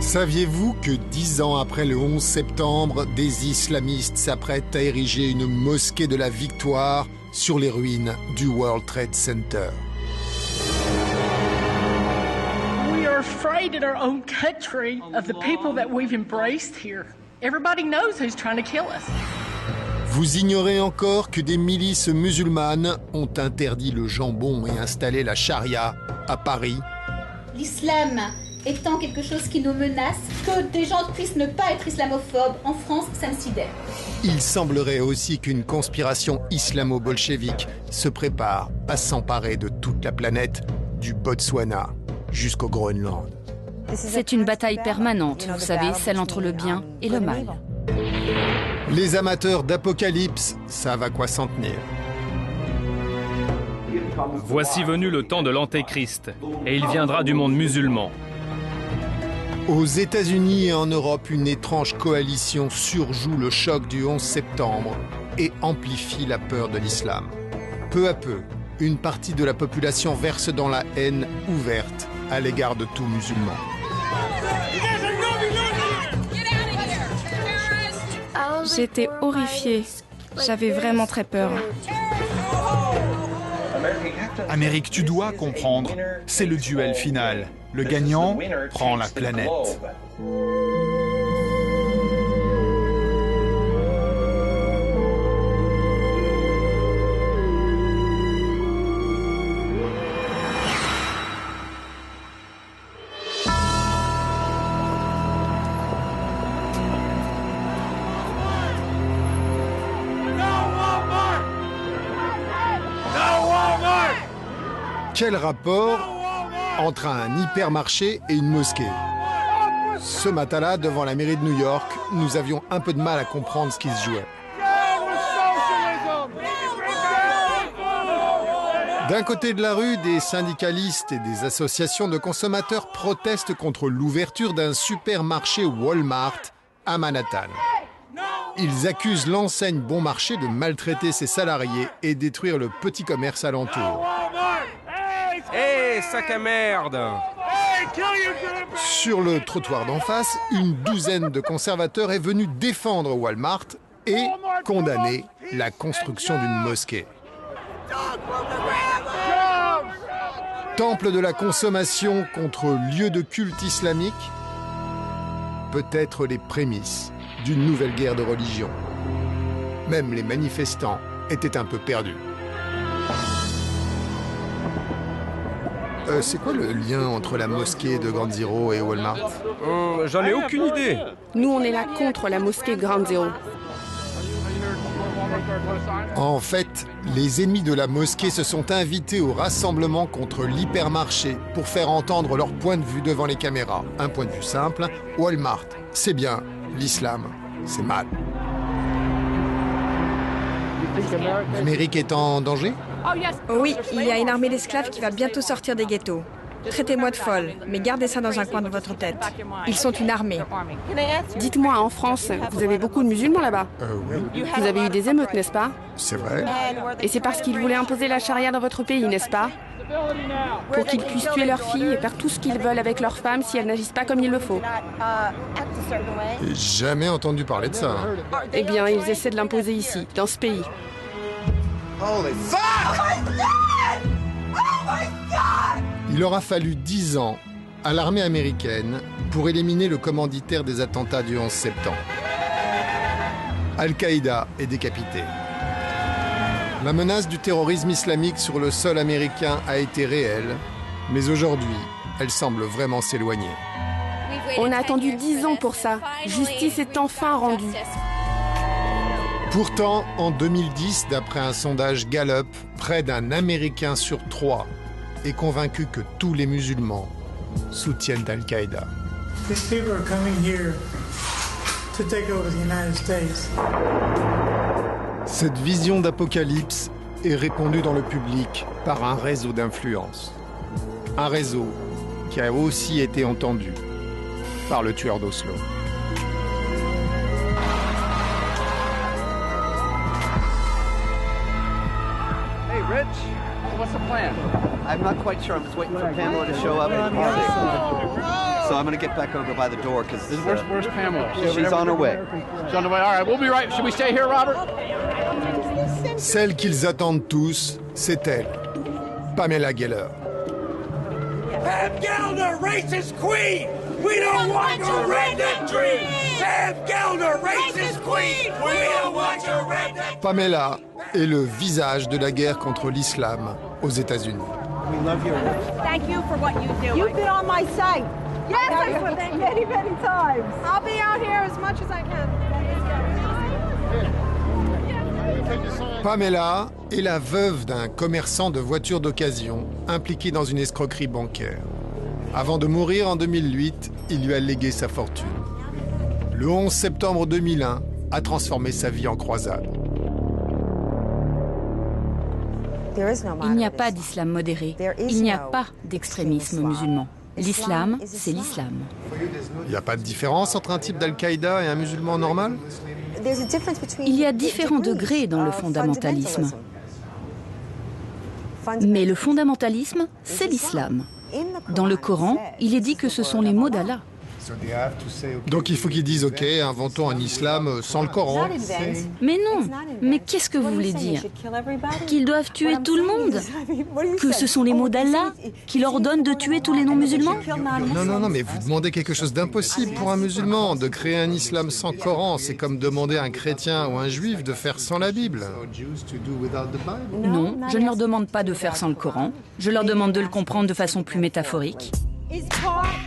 Saviez-vous que 10 ans après le 11 septembre, des islamistes s'apprêtent à ériger une mosquée de la victoire sur les ruines du World Trade Center? We are afraid in our own country of the people that we've embraced here. Everybody knows who's trying to kill us. Vous ignorez encore que des milices musulmanes ont interdit le jambon et installé la charia à Paris? L'islam étant quelque chose qui nous menace, que des gens puissent ne pas être islamophobes, en France, ça me sidère. Il semblerait aussi qu'une conspiration islamo-bolchevique se prépare à s'emparer de toute la planète, du Botswana jusqu'au Groenland. C'est une bataille permanente, vous savez, celle entre le bien et le mal. Les amateurs d'apocalypse savent à quoi s'en tenir. Voici venu le temps de l'Antéchrist, et il viendra du monde musulman. Aux États-Unis et en Europe, une étrange coalition surjoue le choc du 11 septembre et amplifie la peur de l'islam. Peu à peu, une partie de la population verse dans la haine ouverte à l'égard de tout musulman. J'étais horrifiée. J'avais vraiment très peur. Amérique, tu dois comprendre, c'est le duel final. Le gagnant prend la planète. Quel rapport entre un hypermarché et une mosquée? Ce matin-là, devant la mairie de New York, nous avions un peu de mal à comprendre ce qui se jouait. D'un côté de la rue, des syndicalistes et des associations de consommateurs protestent contre l'ouverture d'un supermarché Walmart à Manhattan. Ils accusent l'enseigne Bon Marché de maltraiter ses salariés et détruire le petit commerce alentour. Hé, sac à merde! Sur le trottoir d'en face, une douzaine de conservateurs est venue défendre Walmart et condamner la construction d'une mosquée. Temple de la consommation contre lieu de culte islamique, peut-être les prémices d'une nouvelle guerre de religion. Même les manifestants étaient un peu perdus. C'est quoi le lien entre la mosquée de Ground Zero et Walmart? J'en ai aucune idée. Nous, on est là contre la mosquée Ground Zero. En fait, les ennemis de la mosquée se sont invités au rassemblement contre l'hypermarché pour faire entendre leur point de vue devant les caméras. Un point de vue simple, Walmart, c'est bien, l'islam, c'est mal. L'Amérique est en danger? Oui, il y a une armée d'esclaves qui va bientôt sortir des ghettos. Traitez-moi de folle, mais gardez ça dans un coin de votre tête. Ils sont une armée. Dites-moi, en France, vous avez beaucoup de musulmans là-bas? Oui. Vous avez eu des émeutes, n'est-ce pas? C'est vrai. Et c'est parce qu'ils voulaient imposer la charia dans votre pays, n'est-ce pas? Pour qu'ils puissent tuer leurs filles et faire tout ce qu'ils veulent avec leurs femmes si elles n'agissent pas comme il le faut. J'ai jamais entendu parler de ça. Eh bien, ils essaient de l'imposer ici, dans ce pays. Il aura fallu 10 ans à l'armée américaine pour éliminer le commanditaire des attentats du 11 septembre. Al-Qaïda est décapité. La menace du terrorisme islamique sur le sol américain a été réelle, mais aujourd'hui, elle semble vraiment s'éloigner. On a attendu 10 ans pour ça. Justice est enfin rendue. Pourtant, en 2010, d'après un sondage Gallup, près d'un Américain sur 3 est convaincu que tous les musulmans soutiennent Al-Qaïda. Cette vision d'apocalypse est répandue dans le public par un réseau d'influence. Un réseau qui a aussi été entendu par le tueur d'Oslo. Hey, Rich, what's the plan? I'm not quite sure. I'm just waiting for Pamela to show up. so I'm going to get back over by the door because Where's Pamela? she's on her way. She's on the way. All right, we'll be right. Should we stay here, Robert? Celle qu'ils attendent tous, c'est elle, Pamela Geller. Pam Gelder, racist queen! We don't want your redneck dream! Pam Gelder, racist queen! We don't want your redneck... Pamela est le visage de la guerre contre l'islam aux États-Unis. We love you. Thank you for what you do. You've been on my site. Yes, I've been many, many times. I'll be out here as much as I can. Pamela est la veuve d'un commerçant de voitures d'occasion impliqué dans une escroquerie bancaire. Avant de mourir en 2008, il lui a légué sa fortune. Le 11 septembre 2001 a transformé sa vie en croisade. Il n'y a pas d'islam modéré. Il n'y a pas d'extrémisme musulman. L'islam, c'est l'islam. Il n'y a pas de différence entre un type d'Al-Qaïda et un musulman normal ? Il y a différents degrés dans le fondamentalisme. Mais le fondamentalisme, c'est l'islam. Dans le Coran, il est dit que ce sont les mots d'Allah. Donc il faut qu'ils disent « Ok, inventons un islam sans le Coran ». Mais non. Mais qu'est-ce que vous voulez dire? Qu'ils doivent tuer tout le monde? Que ce sont les mots d'Allah qui leur donnent de tuer tous les non-musulmans? Non, mais vous demandez quelque chose d'impossible pour un musulman. De créer un islam sans Coran, c'est comme demander à un chrétien ou un juif de faire sans la Bible. Non, je ne leur demande pas de faire sans le Coran. Je leur demande de le comprendre de façon plus métaphorique.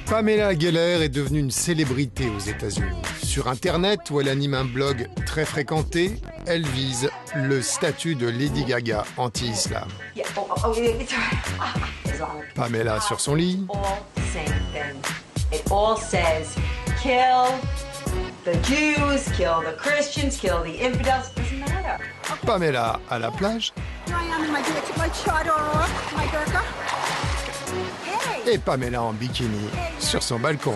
Pamela Geller est devenue une célébrité aux États-Unis. Sur Internet, où elle anime un blog très fréquenté, elle vise le statut de Lady Gaga anti-islam. Pamela sur son lit. Pamela à la plage. Et Pamela en bikini sur son balcon.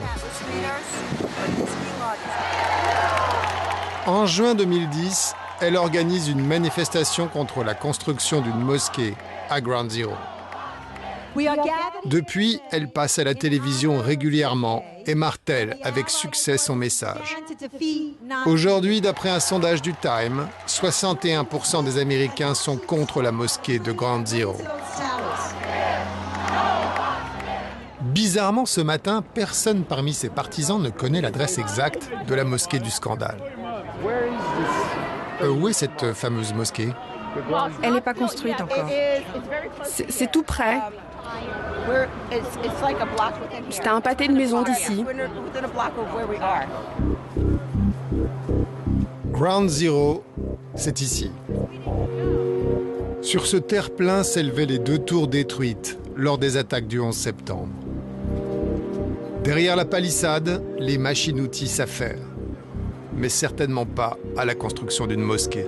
En juin 2010, elle organise une manifestation contre la construction d'une mosquée à Ground Zero. Depuis, elle passe à la télévision régulièrement et martèle avec succès son message. Aujourd'hui, d'après un sondage du Time, 61% des Américains sont contre la mosquée de Ground Zero. Bizarrement, ce matin, personne parmi ses partisans ne connaît l'adresse exacte de la mosquée du scandale. Où est cette fameuse mosquée? Elle n'est pas construite encore. C'est tout près. C'est à un pâté de maison d'ici. Ground Zero, c'est ici. Sur ce terre-plein s'élevaient les 2 tours détruites lors des attaques du 11 septembre. Derrière la palissade, les machines-outils s'affairent, mais certainement pas à la construction d'une mosquée.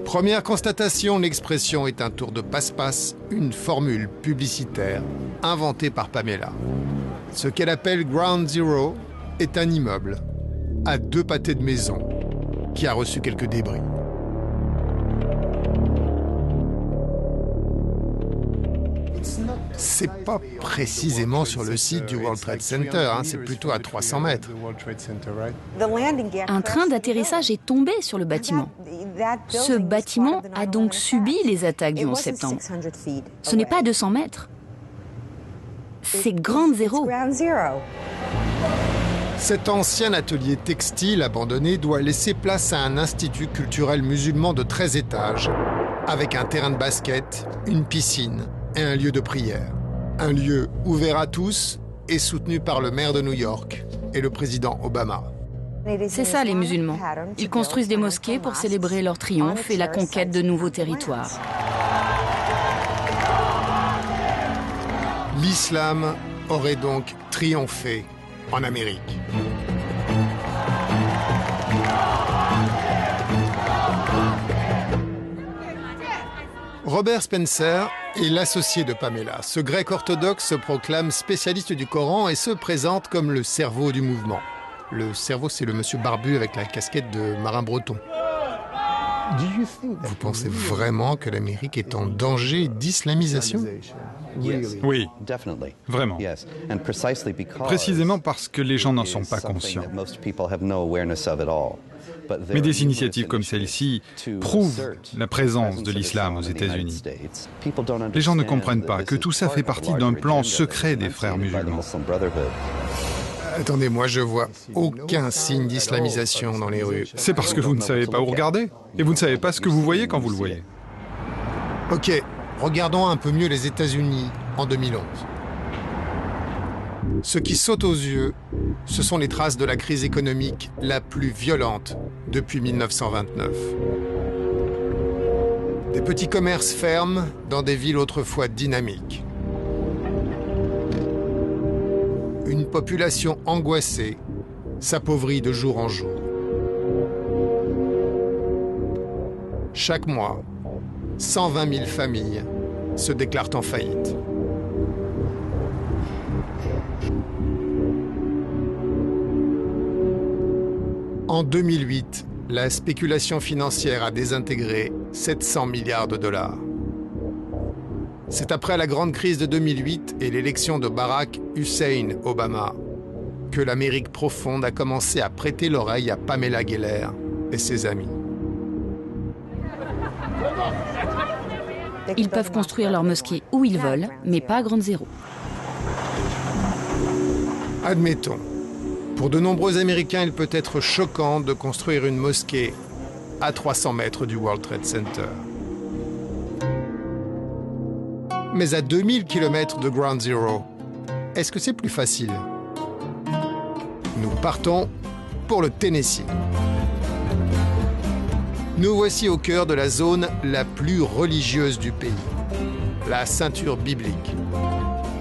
Première constatation, l'expression est un tour de passe-passe, une formule publicitaire inventée par Pamela. Ce qu'elle appelle Ground Zero est un immeuble à 2 pâtés de maison qui a reçu quelques débris. C'est pas précisément sur le site du World Trade Center, c'est plutôt à 300 mètres. Un train d'atterrissage est tombé sur le bâtiment. Ce bâtiment a donc subi les attaques du 11 septembre. Ce n'est pas à 200 mètres. C'est Ground Zero. Cet ancien atelier textile abandonné doit laisser place à un institut culturel musulman de 13 étages, avec un terrain de basket, une piscine et un lieu de prière. Un lieu ouvert à tous et soutenu par le maire de New York et le président Obama. C'est ça les musulmans. Ils construisent des mosquées pour célébrer leur triomphe et la conquête de nouveaux territoires. L'islam aurait donc triomphé en Amérique. Robert Spencer est l'associé de Pamela. Ce grec orthodoxe se proclame spécialiste du Coran et se présente comme le cerveau du mouvement. Le cerveau, c'est le monsieur barbu avec la casquette de marin breton. Vous pensez vraiment que l'Amérique est en danger d'islamisation? Oui, vraiment. Précisément parce que les gens n'en sont pas conscients. Mais des initiatives comme celle-ci prouvent la présence de l'islam aux États-Unis. Les gens ne comprennent pas que tout ça fait partie d'un plan secret des frères musulmans. Attendez, moi je vois aucun signe d'islamisation dans les rues. C'est parce que vous ne savez pas où regarder. Et vous ne savez pas ce que vous voyez quand vous le voyez. Ok, regardons un peu mieux les États-Unis en 2011. Ce qui saute aux yeux, ce sont les traces de la crise économique la plus violente depuis 1929. Des petits commerces ferment dans des villes autrefois dynamiques. Une population angoissée s'appauvrit de jour en jour. Chaque mois, 120 000 familles se déclarent en faillite. En 2008, la spéculation financière a désintégré 700 milliards de dollars. C'est après la grande crise de 2008 et l'élection de Barack Hussein Obama que l'Amérique profonde a commencé à prêter l'oreille à Pamela Geller et ses amis. Ils peuvent construire leur mosquée où ils veulent, mais pas à Grande Zéro. Admettons, pour de nombreux Américains, il peut être choquant de construire une mosquée à 300 mètres du World Trade Center. Mais à 2000 km de Ground Zero, est-ce que c'est plus facile? Nous partons pour le Tennessee. Nous voici au cœur de la zone la plus religieuse du pays, la ceinture biblique.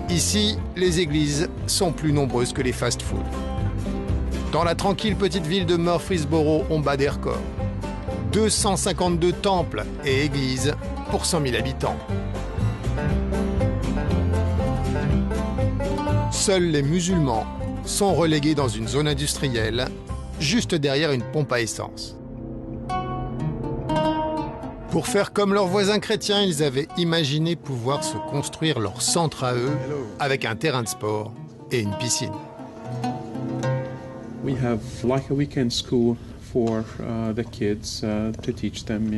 Ici, les églises sont plus nombreuses que les fast-foods. Dans la tranquille petite ville de Murfreesboro, on bat des records. 252 temples et églises pour 100 000 habitants. Seuls les musulmans sont relégués dans une zone industrielle, juste derrière une pompe à essence. Pour faire comme leurs voisins chrétiens, ils avaient imaginé pouvoir se construire leur centre à eux avec un terrain de sport et une piscine. We have like a weekend school for the kids to teach them,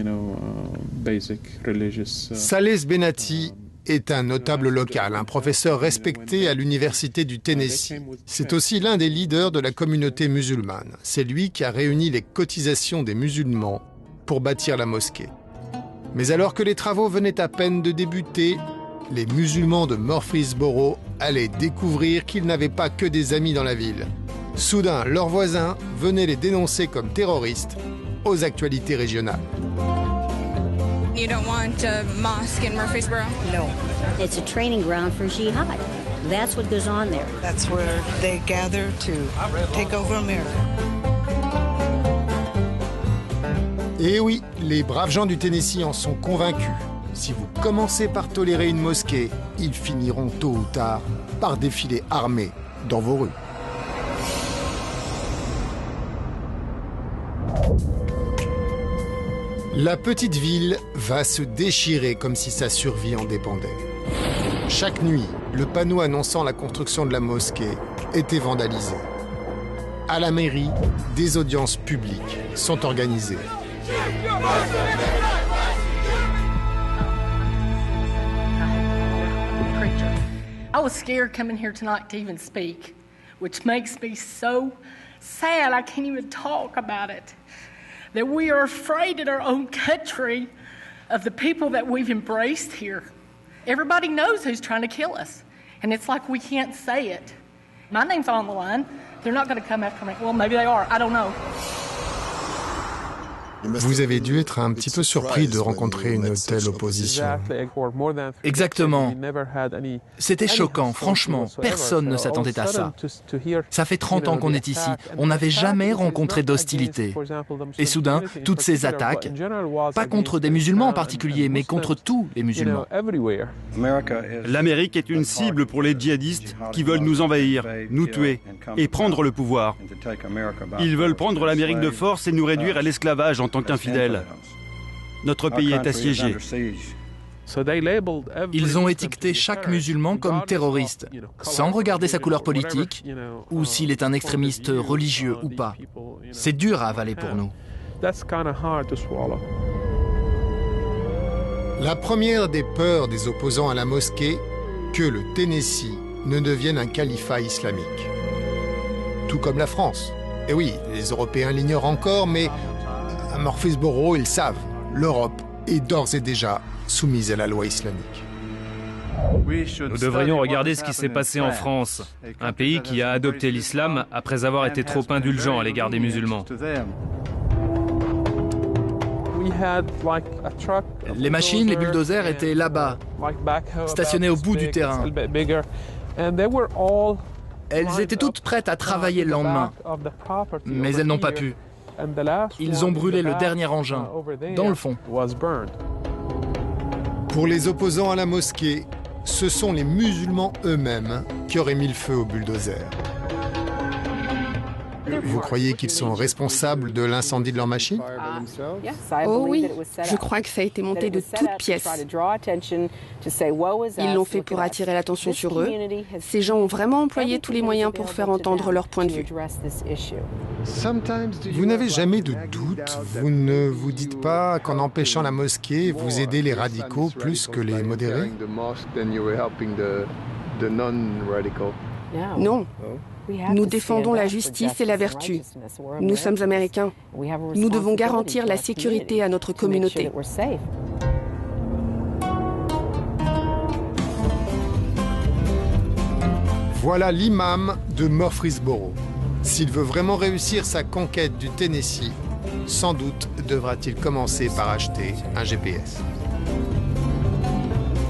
basic religious. Saleh Benati est un notable local, un professeur respecté à l'université du Tennessee. C'est aussi l'un des leaders de la communauté musulmane. C'est lui qui a réuni les cotisations des musulmans pour bâtir la mosquée. Mais alors que les travaux venaient à peine de débuter, les musulmans de Murfreesboro allaient découvrir qu'ils n'avaient pas que des amis dans la ville. Soudain, leurs voisins venaient les dénoncer comme terroristes aux actualités régionales. You don't want a mosque in Murfreesboro? No. It's a training ground for jihad. That's what goes on there. That's where they gather to take over America. Et oui, les braves gens du Tennessee en sont convaincus. Si vous commencez par tolérer une mosquée, ils finiront tôt ou tard par défiler armés dans vos rues. La petite ville va se déchirer comme si sa survie en dépendait. Chaque nuit, le panneau annonçant la construction de la mosquée était vandalisé. À la mairie, des audiences publiques sont organisées. I was scared coming here tonight to even speak, which makes me so sad I can't even talk about it. That we are afraid in our own country of the people that we've embraced here. Everybody knows who's trying to kill us, and it's like we can't say it. My name's on the line. They're not going to come after me. Well, maybe they are. I don't know. Vous avez dû être un petit peu surpris de rencontrer une telle opposition. Exactement. C'était choquant, franchement. Personne ne s'attendait à ça. Ça fait 30 ans qu'on est ici. On n'avait jamais rencontré d'hostilité. Et soudain, toutes ces attaques, pas contre des musulmans en particulier, mais contre tous les musulmans. L'Amérique est une cible pour les djihadistes qui veulent nous envahir, nous tuer et prendre le pouvoir. Ils veulent prendre l'Amérique de force et nous réduire à l'esclavage en tant qu'infidèles. Notre pays est assiégé. Ils ont étiqueté chaque musulman comme terroriste, sans regarder sa couleur politique ou s'il est un extrémiste religieux ou pas. C'est dur à avaler pour nous. La première des peurs des opposants à la mosquée, que le Tennessee ne devienne un califat islamique. Tout comme la France. Et oui, les Européens l'ignorent encore, mais à Murfreesboro, ils savent. L'Europe est d'ores et déjà soumise à la loi islamique. Nous devrions regarder ce qui s'est passé en France, un pays qui a adopté l'islam après avoir été trop indulgent à l'égard des musulmans. Les machines, les bulldozers étaient là-bas, stationnés au bout du terrain. Elles étaient toutes prêtes à travailler le lendemain, mais elles n'ont pas pu. Ils ont brûlé le dernier engin, dans le fond. Pour les opposants à la mosquée, ce sont les musulmans eux-mêmes qui auraient mis le feu au bulldozer. Vous croyez qu'ils sont responsables de l'incendie de leur machine? Oh oui, je crois que ça a été monté de toutes pièces. Ils l'ont fait pour attirer l'attention sur eux. Ces gens ont vraiment employé tous les moyens pour faire entendre leur point de vue. Vous n'avez jamais de doute? Vous ne vous dites pas qu'en empêchant la mosquée, vous aidez les radicaux plus que les modérés? Non. Nous défendons la justice et la vertu. Nous sommes Américains. Nous devons garantir la sécurité à notre communauté. Voilà l'imam de Murfreesboro. S'il veut vraiment réussir sa conquête du Tennessee, sans doute devra-t-il commencer par acheter un GPS.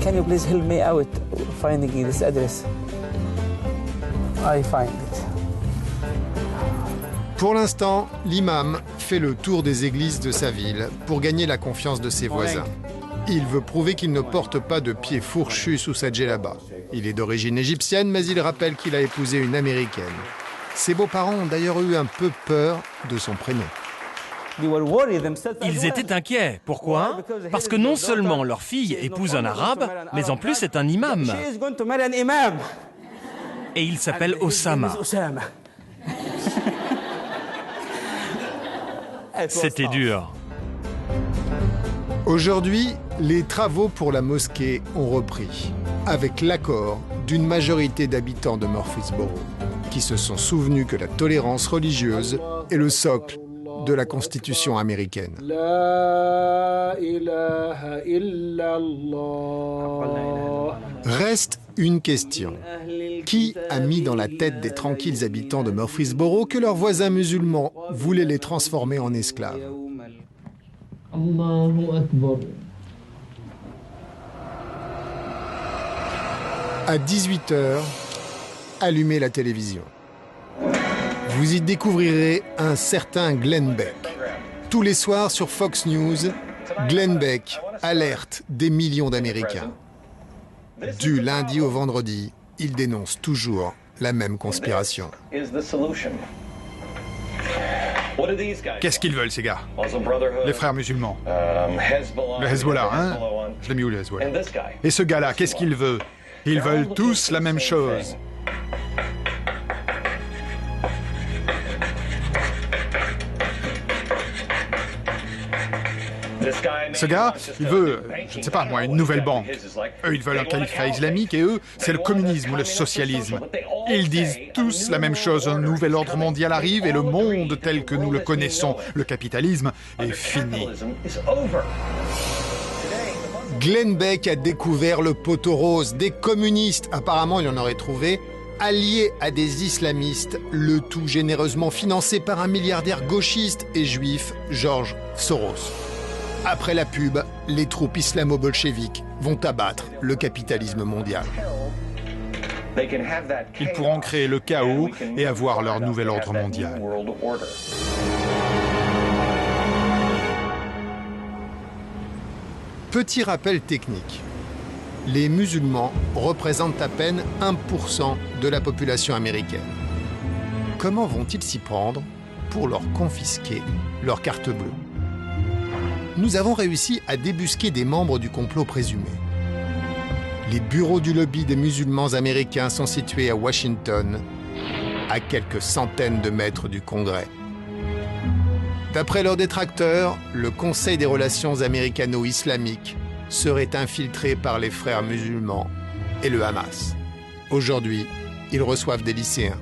Can you please help me out finding this address? I find it. Pour l'instant, l'imam fait le tour des églises de sa ville pour gagner la confiance de ses voisins. Il veut prouver qu'il ne porte pas de pieds fourchus sous sa djellaba. Il est d'origine égyptienne, mais il rappelle qu'il a épousé une américaine. Ses beaux-parents ont d'ailleurs eu un peu peur de son prénom. Ils étaient inquiets. Pourquoi? Parce que non seulement leur fille épouse un arabe, mais en plus c'est un imam. Et il s'appelle Osama. C'était dur. Aujourd'hui, les travaux pour la mosquée ont repris, avec l'accord d'une majorité d'habitants de Murfreesboro, qui se sont souvenus que la tolérance religieuse est le socle de la Constitution américaine. Reste une question. Qui a mis dans la tête des tranquilles habitants de Murfreesboro que leurs voisins musulmans voulaient les transformer en esclaves? À 18h, allumez la télévision. Vous y découvrirez un certain Glenn Beck. Tous les soirs sur Fox News, Glenn Beck alerte des millions d'Américains. Du lundi au vendredi, il dénonce toujours la même conspiration. Qu'est-ce qu'ils veulent, ces gars? Les frères musulmans. Le Hezbollah, hein? Je l'ai mis où, le Hezbollah? Et ce gars-là, qu'est-ce qu'il veut? Ils veulent tous la même chose. Ce gars, il veut, je ne sais pas moi, une nouvelle banque. Eux, ils veulent un califat islamique et eux, c'est le communisme ou le socialisme. Ils disent tous la même chose, un nouvel ordre mondial arrive et le monde tel que nous le connaissons, le capitalisme, est fini. Glenn Beck a découvert le poteau rose des communistes, apparemment il en aurait trouvé, alliés à des islamistes, le tout généreusement financé par un milliardaire gauchiste et juif, George Soros. Après la pub, les troupes islamo-bolcheviques vont abattre le capitalisme mondial. Ils pourront créer le chaos et avoir leur nouvel ordre mondial. Petit rappel technique. Les musulmans représentent à peine 1% de la population américaine. Comment vont-ils s'y prendre pour leur confisquer leur carte bleue? nous avons réussi à débusquer des membres du complot présumé. Les bureaux du lobby des musulmans américains sont situés à Washington, à quelques centaines de mètres du Congrès. D'après leurs détracteurs, le Conseil des relations américano-islamiques serait infiltré par les frères musulmans et le Hamas. Aujourd'hui, ils reçoivent des lycéens.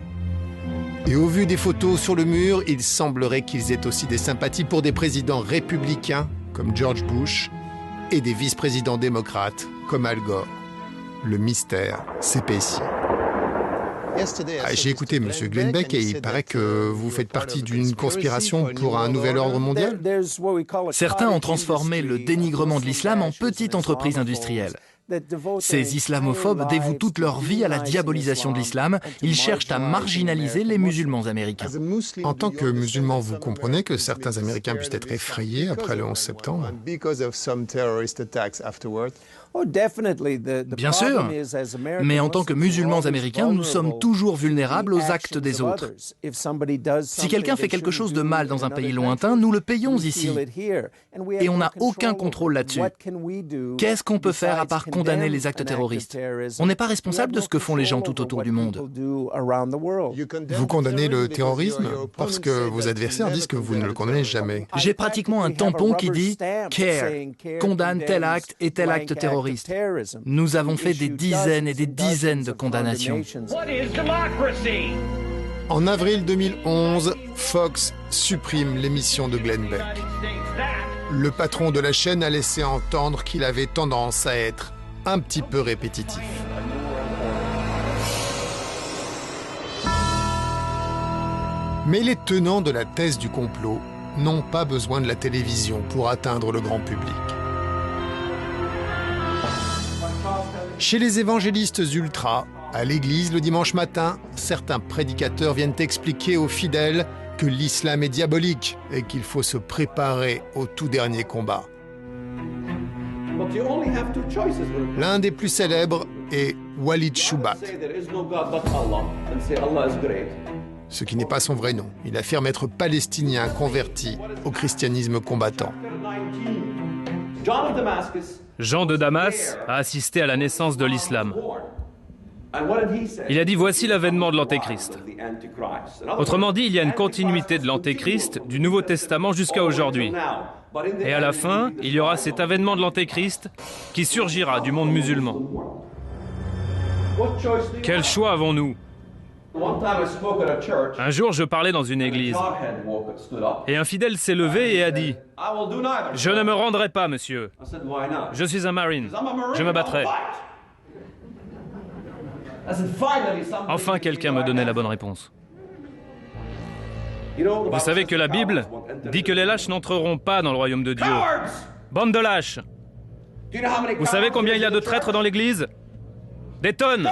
Et au vu des photos sur le mur, il semblerait qu'ils aient aussi des sympathies pour des présidents républicains comme George Bush et des vice-présidents démocrates comme Al Gore. Le mystère s'épaissit. J'ai écouté M. Glenn Beck et il paraît que vous faites partie d'une conspiration pour un nouvel ordre mondial. Certains ont transformé le dénigrement de l'islam en petite entreprise industrielle. Ces islamophobes dévouent toute leur vie à la diabolisation de l'islam. Ils cherchent à marginaliser les musulmans américains. En tant que musulman, vous comprenez que certains Américains puissent être effrayés après le 11 septembre? Bien sûr, mais en tant que musulmans américains, nous sommes toujours vulnérables aux actes des autres. Si quelqu'un fait quelque chose de mal dans un pays lointain, nous le payons ici. Et on n'a aucun contrôle là-dessus. Qu'est-ce qu'on peut faire à part condamner les actes terroristes? On n'est pas responsable de ce que font les gens tout autour du monde. Vous condamnez le terrorisme parce que vos adversaires disent que vous ne le condamnez jamais. J'ai pratiquement un tampon qui dit « Care », condamne tel acte et tel acte terroriste. Nous avons fait des dizaines et des dizaines de condamnations. En avril 2011, Fox supprime l'émission de Glenn Beck. Le patron de la chaîne a laissé entendre qu'il avait tendance à être un petit peu répétitif. Mais les tenants de la thèse du complot n'ont pas besoin de la télévision pour atteindre le grand public. Chez les évangélistes ultras, à l'église le dimanche matin, certains prédicateurs viennent expliquer aux fidèles que l'islam est diabolique et qu'il faut se préparer au tout dernier combat. L'un des plus célèbres est Walid Shoebat. Ce qui n'est pas son vrai nom. Il affirme être palestinien converti au christianisme combattant. Jean de Damas a assisté à la naissance de l'islam. Il a dit « Voici l'avènement de l'Antéchrist ». Autrement dit, il y a une continuité de l'Antéchrist du Nouveau Testament jusqu'à aujourd'hui. Et à la fin, il y aura cet avènement de l'Antéchrist qui surgira du monde musulman. Quel choix avons-nous ? Un jour, je parlais dans une église et un fidèle s'est levé et a dit « Je ne me rendrai pas, monsieur. Je suis un Marine. Je me battrai. » Enfin, quelqu'un me donnait la bonne réponse. Vous savez que la Bible dit que les lâches n'entreront pas dans le royaume de Dieu. Bande de lâches! Vous savez combien il y a de traîtres dans l'église? Des tonnes!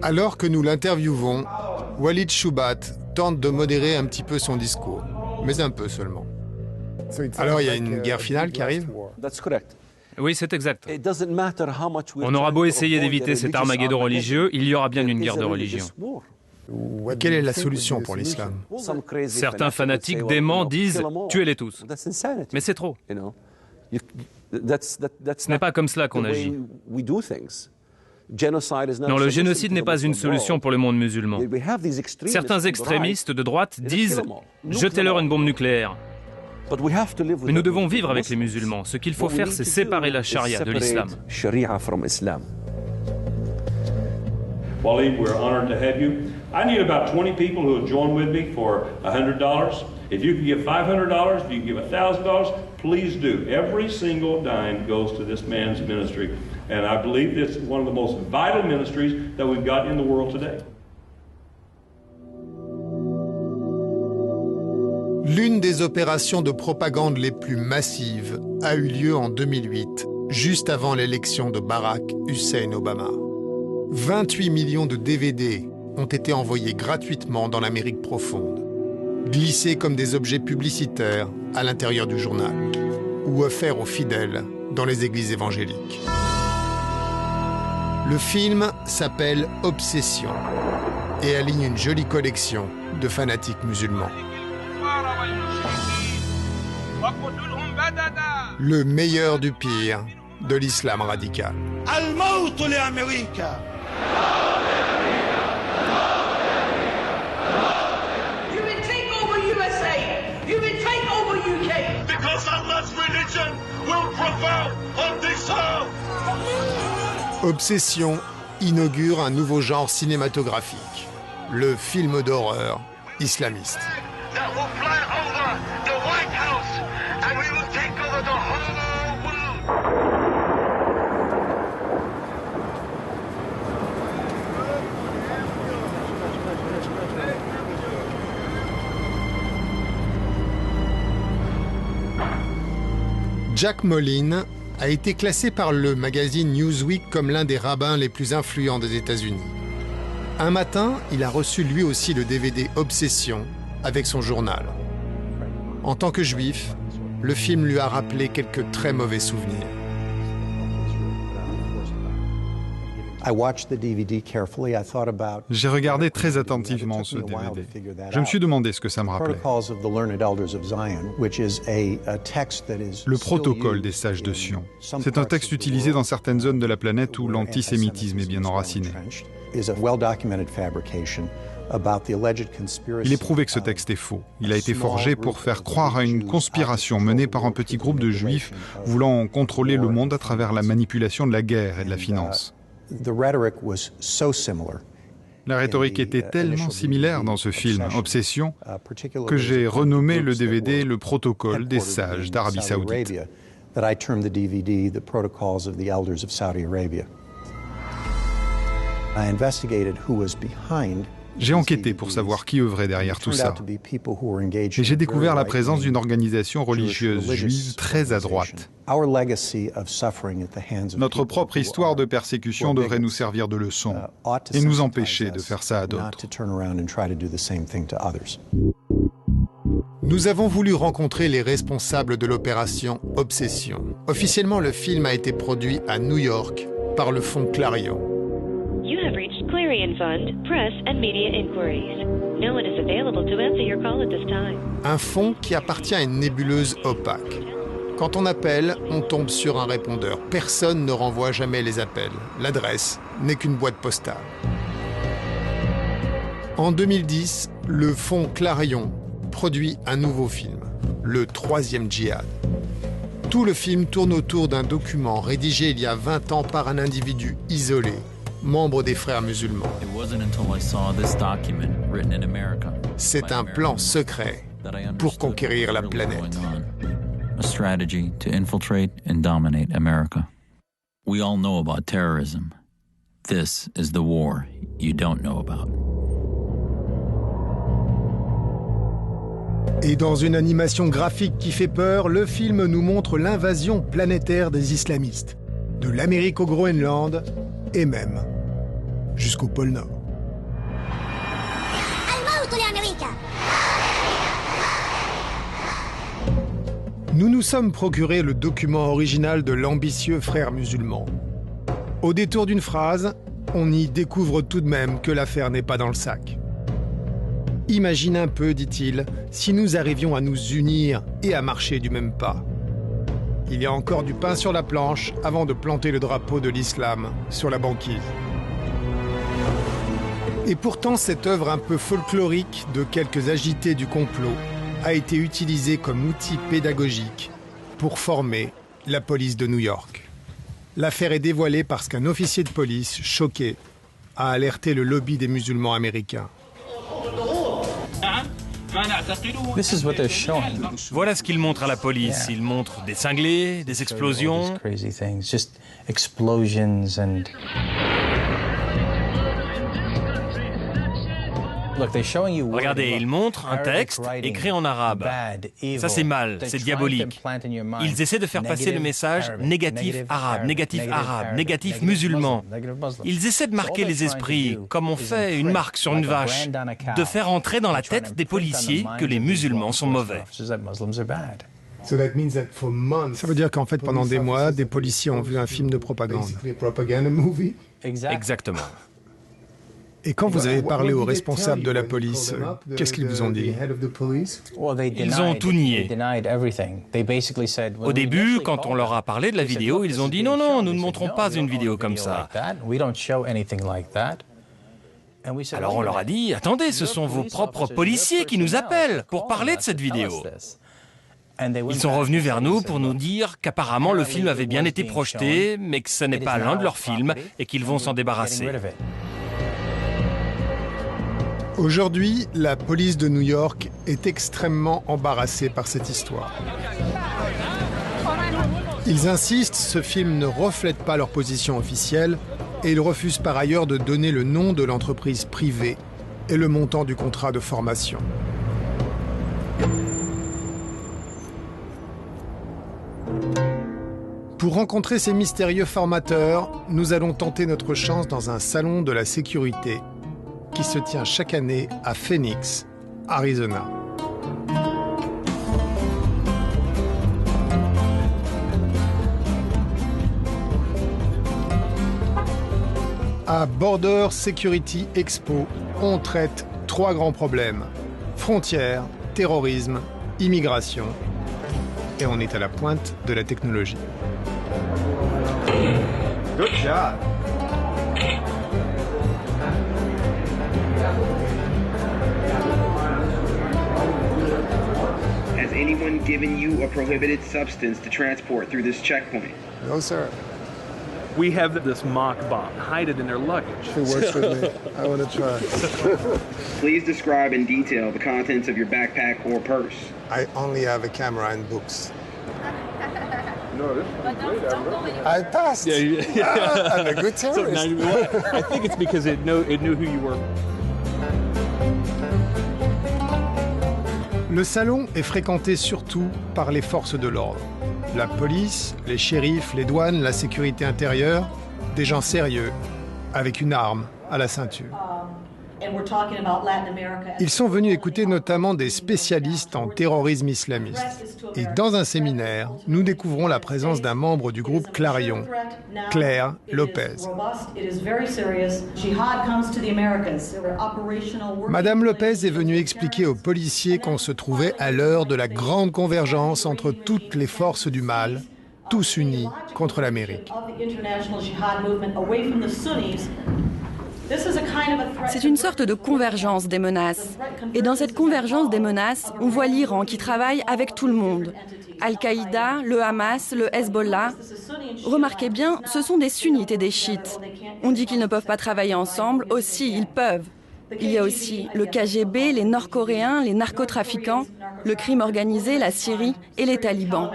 Alors que nous l'interviewons, Walid Shoebat tente de modérer un petit peu son discours, mais un peu seulement. Alors il y a une guerre finale qui arrive? Oui, c'est exact. On aura beau essayer d'éviter cet Armageddon religieux, il y aura bien une guerre de religion. Quelle est la solution pour l'islam? Certains fanatiques déments disent « tuez-les tous ». Mais c'est trop. Ce n'est pas comme cela qu'on agit. Non, le génocide n'est pas une solution pour le monde musulman. Certains extrémistes de droite disent « jetez-leur une bombe nucléaire ». Mais nous devons vivre avec les musulmans. Ce qu'il faut faire, c'est séparer la charia de l'islam. Waleed, we're honored to have you. I need about 20 people who will join with me for $100. If you can give $500, if you can give $1,000, please do. Every single dime goes to this man's ministry. And I believe this is one of the most vital ministries that we've got in the world today. L'une des opérations de propagande les plus massives a eu lieu en 2008, juste avant l'élection de Barack Hussein Obama. 28 millions de DVD ont été envoyés gratuitement dans l'Amérique profonde, glissés comme des objets publicitaires à l'intérieur du journal, ou offerts aux fidèles dans les églises évangéliques. Le film s'appelle Obsession et aligne une jolie collection de fanatiques musulmans. Le meilleur du pire de l'islam radical. الموت لأمريكا. You will take over USA. You will take over UK. Because Allah's religion will prevail on this earth. Obsession inaugure un nouveau genre cinématographique, le film d'horreur islamiste. That will fly over the White House and we will take over the whole world. Jack Moline a été classé par le magazine Newsweek comme l'un des rabbins les plus influents des États-Unis. Un matin, il a reçu lui aussi le DVD Obsession avec son journal. En tant que juif, le film lui a rappelé quelques très mauvais souvenirs. J'ai regardé très attentivement ce DVD. Je me suis demandé ce que ça me rappelait. Le protocole des sages de Sion. C'est un texte utilisé dans certaines zones de la planète où l'antisémitisme est bien enraciné. Il est prouvé que ce texte est faux. Il a été forgé pour faire croire à une conspiration menée par un petit groupe de juifs voulant contrôler le monde à travers la manipulation de la guerre et de la finance. La rhétorique était tellement similaire dans ce film, Obsession, que j'ai renommé le DVD le protocole des sages d'Arabie Saoudite. J'ai enquêté pour savoir qui œuvrait derrière tout ça. Et j'ai découvert la présence d'une organisation religieuse juive très à droite. Notre propre histoire de persécution devrait nous servir de leçon et nous empêcher de faire ça à d'autres. Nous avons voulu rencontrer les responsables de l'opération Obsession. Officiellement, le film a été produit à New York par le fonds Clarion. You have reached Clarion Fund, Press and Media Inquiries. No one is available to answer your call at this time. Un fonds qui appartient à une nébuleuse opaque. Quand on appelle, on tombe sur un répondeur. Personne ne renvoie jamais les appels. L'adresse n'est qu'une boîte postale. En 2010, le fonds Clarion produit un nouveau film, le troisième djihad. Tout le film tourne autour d'un document rédigé il y a 20 ans par un individu isolé, membre des Frères musulmans. C'est un plan secret pour conquérir la planète. A strategy to infiltrate and dominate America. We all know about terrorism. This is the war you don't know about. Et dans une animation graphique qui fait peur, le film nous montre l'invasion planétaire des islamistes, de l'Amérique au Groenland et même jusqu'au pôle Nord. Nous nous sommes procuré le document original de l'ambitieux Frères musulmans. Au détour d'une phrase, on y découvre tout de même que l'affaire n'est pas dans le sac. Imagine un peu, dit-il, si nous arrivions à nous unir et à marcher du même pas. Il y a encore du pain sur la planche avant de planter le drapeau de l'islam sur la banquise. Et pourtant, cette œuvre un peu folklorique de quelques agités du complot a été utilisée comme outil pédagogique pour former la police de New York. L'affaire est dévoilée parce qu'un officier de police, choqué, a alerté le lobby des musulmans américains. Voilà ce qu'ils montrent à la police. Ils montrent des cinglés, des explosions. Regardez, ils montrent un texte écrit en arabe. Ça c'est mal, c'est diabolique. Ils essaient de faire passer le message négatif arabe, négatif musulman. Ils essaient de marquer les esprits, comme on fait une marque sur une vache, de faire entrer dans la tête des policiers que les musulmans sont mauvais. Ça veut dire qu'en fait, pendant des mois, des policiers ont vu un film de propagande. Exactement. Et quand vous avez parlé aux responsables de la police, qu'est-ce qu'ils vous ont dit? Ils ont tout nié. Au début, quand on leur a parlé de la vidéo, ils ont dit non, non, nous ne montrons pas une vidéo comme ça. Alors on leur a dit, attendez, ce sont vos propres policiers qui nous appellent pour parler de cette vidéo. Ils sont revenus vers nous pour nous dire qu'apparemment le film avait bien été projeté, mais que ce n'est pas l'un de leurs films et qu'ils vont s'en débarrasser. Aujourd'hui, la police de New York est extrêmement embarrassée par cette histoire. Ils insistent, ce film ne reflète pas leur position officielle et ils refusent par ailleurs de donner le nom de l'entreprise privée et le montant du contrat de formation. Pour rencontrer ces mystérieux formateurs, nous allons tenter notre chance dans un salon de la sécurité qui se tient chaque année à Phoenix, Arizona. À Border Security Expo, on traite 3 grands problèmes: frontières, terrorisme, immigration. Et on est à la pointe de la technologie. Good job. Has anyone given you a prohibited substance to transport through this checkpoint? No, sir. We have this mock bomb. Hide it in their luggage. It works with me. I want to try. Please describe in detail the contents of your backpack or purse. I only have a camera and books. No, this is great. I passed. Yeah. I'm a good terrorist. I think it's because it knew who you were. Le salon est fréquenté surtout par les forces de l'ordre. La police, les shérifs, les douanes, la sécurité intérieure, des gens sérieux, avec une arme à la ceinture. Ils sont venus écouter notamment des spécialistes en terrorisme islamiste. Et dans un séminaire, nous découvrons la présence d'un membre du groupe Clarion, Claire Lopez. Madame Lopez est venue expliquer aux policiers qu'on se trouvait à l'heure de la grande convergence entre toutes les forces du mal, tous unis contre l'Amérique. C'est une sorte de convergence des menaces. Et dans cette convergence des menaces, on voit l'Iran qui travaille avec tout le monde. Al-Qaïda, le Hamas, le Hezbollah. Remarquez bien, ce sont des sunnites et des chiites. On dit qu'ils ne peuvent pas travailler ensemble, aussi ils peuvent. Il y a aussi le KGB, les Nord-Coréens, les narcotrafiquants, le crime organisé, la Syrie et les talibans.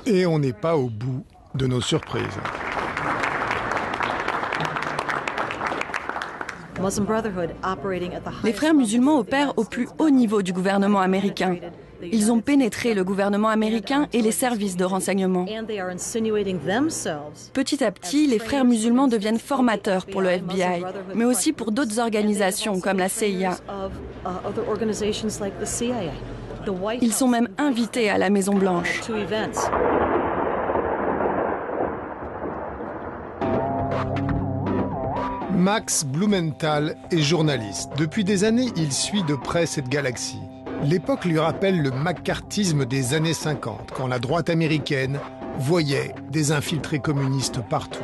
Et on n'est pas au bout de nos surprises. Les frères musulmans opèrent au plus haut niveau du gouvernement américain. Ils ont pénétré le gouvernement américain et les services de renseignement. Petit à petit, les frères musulmans deviennent formateurs pour le FBI, mais aussi pour d'autres organisations comme la CIA. Ils sont même invités à la Maison-Blanche. Max Blumenthal est journaliste. Depuis des années, il suit de près cette galaxie. L'époque lui rappelle le macartisme des années 50, quand la droite américaine voyait des infiltrés communistes partout.